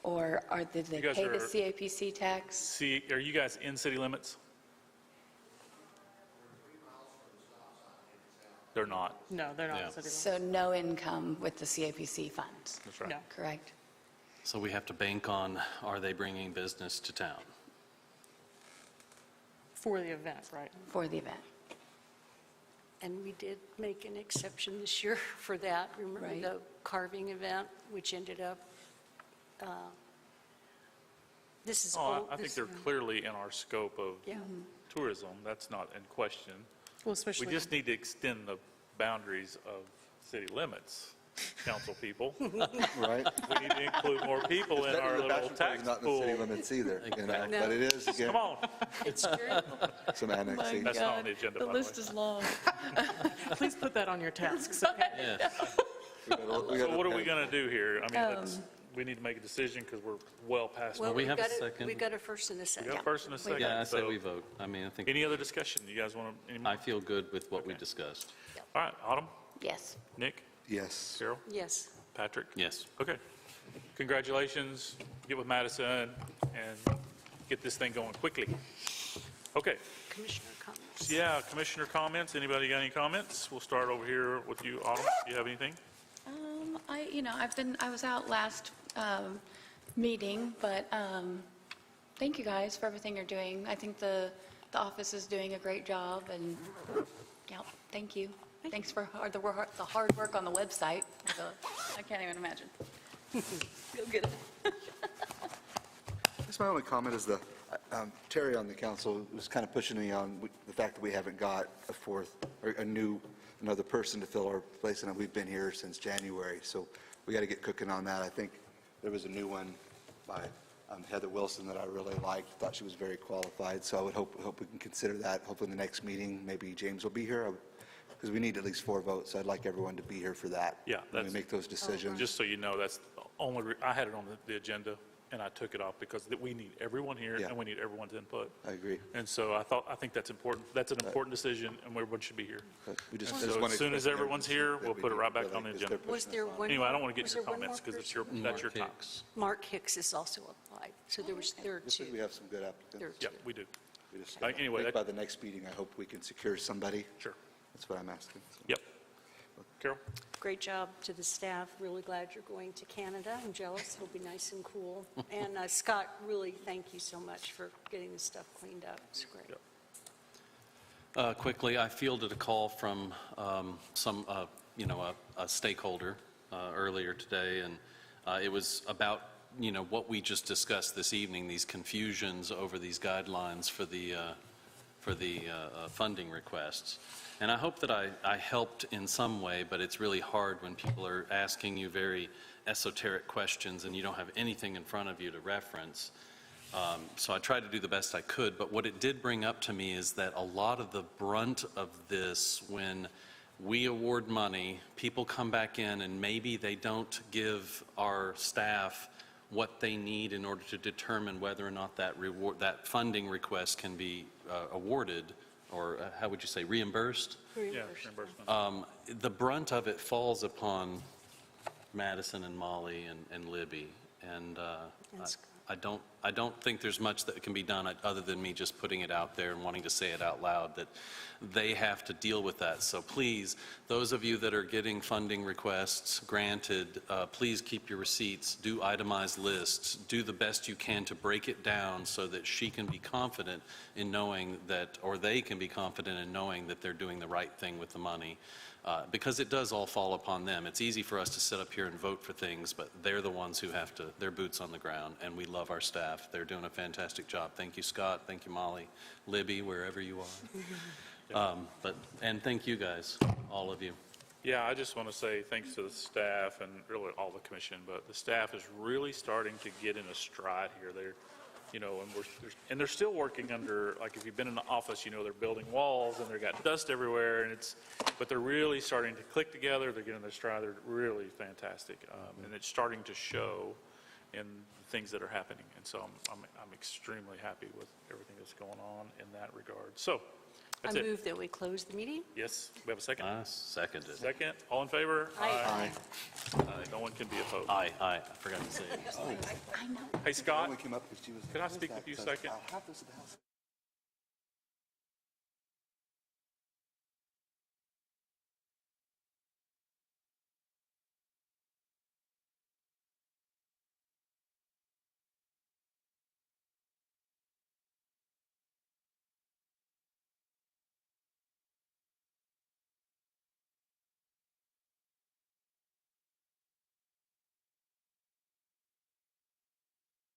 Or did they You guys pay the are- CAPC tax? See, are you guys in city limits? They're not. No, they're not Yeah. city limits. So no income with the CAPC funds, That's right. No. correct? So we have to bank on, are they bringing business to town? For the event, right? For the event. And we did make an exception this year for that. Remember Right. the carving event, which ended up, this is. Oh, I think they're clearly in our scope of Yeah. tourism. That's not in question. Well, We especially. just need to extend the boundaries of city limits, council people. Right? We need to include more people in our The little bachelor party's tax not in the city pool. limits either, No. but it is, again, Come on, It's true. some annexation. that's not on the agenda, by the way. is long. Please put that on your tasks, okay? Yeah. So what are we going to do here? I mean, we need to make a decision because we're well past. Well, we we've have a got second? We've got a first and a We second. got a first and a second. Yeah, I say so we vote. I mean, I think, Any other discussion? You guys want to, any more? I feel good with what we discussed. All right, Autumn, Yes. Nick, Yes. Carol, Yes. Patrick? Yes. Okay. Congratulations. Get with Madison and get this thing going quickly. Okay. Commissioner comments. Yeah, commissioner comments. Anybody got any comments? We'll start over here with you, Autumn. Do you have anything? I was out last meeting, but thank you guys for everything you're doing. I think the office is doing a great job, and, yeah, thank you. Thanks for the hard work on the website. I can't even imagine. Feel good. That's my only comment is Terry on the council was kind of pushing me on the fact that we haven't got a fourth, or another person to fill our place, and we've been here since January, so we got to get cooking on that. I think there was a new one by Heather Wilson that I really liked, thought she was very qualified, so I would hope we can consider that. Hopefully in the next meeting, maybe James will be here, because we need at least 4 votes, so I'd like everyone to be here for that. Yeah, When we that's- make those decisions. Just so you know, that's the only, I had it on the agenda and I took it off because we need everyone here Yeah. and we need everyone's input. I agree. And so I think that's important. That's an important decision and everyone should be here. But we just- And I just so wanna as soon as express everyone's that here, we'll we put it do right back feel on the like they're agenda. Was pushing there us on. one? Anyway, I don't want to get was into your there one comments more because it's person? that's your time. Hicks. Mark Hicks is also applied, so there are Just think we two. have some good There are applicants. Yeah, two. we do. We just- Anyway, I think that- by the next meeting, I hope we can secure somebody. Sure. That's what I'm asking. So, Yep. Carol? Great job to the staff. Really glad you're going to Canada. I'm jealous. It'll be nice and cool. And Scott, really, thank you so much for getting this stuff cleaned up. It's great. Yep. Quickly, I fielded a call from a stakeholder earlier today, and it was about, what we just discussed this evening, these confusions over these guidelines for the funding requests. And I hope that I helped in some way, but it's really hard when people are asking you very esoteric questions and you don't have anything in front of you to reference. So I tried to do the best I could, but what it did bring up to me is that a lot of the brunt of this, when we award money, people come back in and maybe they don't give our staff what they need in order to determine whether or not that funding request can be awarded, or how would you say, reimbursed? Yeah, reimbursement. The brunt of it falls upon Madison and Molly and Libby, and I don't think there's much that can be done other than me just putting it out there and wanting to say it out loud, that they have to deal with that. So please, those of you that are getting funding requests granted, please keep your receipts, do itemized lists, do the best you can to break it down so that she can be confident in knowing that, or they can be confident in knowing that they're doing the right thing with the money. Because it does all fall upon them. It's easy for us to sit up here and vote for things, but they're the ones who have to, their boots on the ground, and we love our staff. They're doing a fantastic job. Thank you, Scott. Thank you, Molly. Libby, wherever you are. And thank you guys, all of you. Yeah, I just want to say thanks to the staff and really all the commission, but the staff is really starting to get in a stride here. And they're still working under, like if you've been in the office, they're building walls and they've got dust everywhere, but they're really starting to click together. They're getting their stride. They're really fantastic, and it's starting to show in things that are happening. And so I'm extremely happy with everything that's going on in that regard. So I that's it. move that we close the meeting. Yes, we have a second. Seconded. Second, all in favor? Aye. No one can be opposed. Aye. I forgot to say it. Hey, Scott, Only came up because she was. could I speak with you a second? I have this at the house.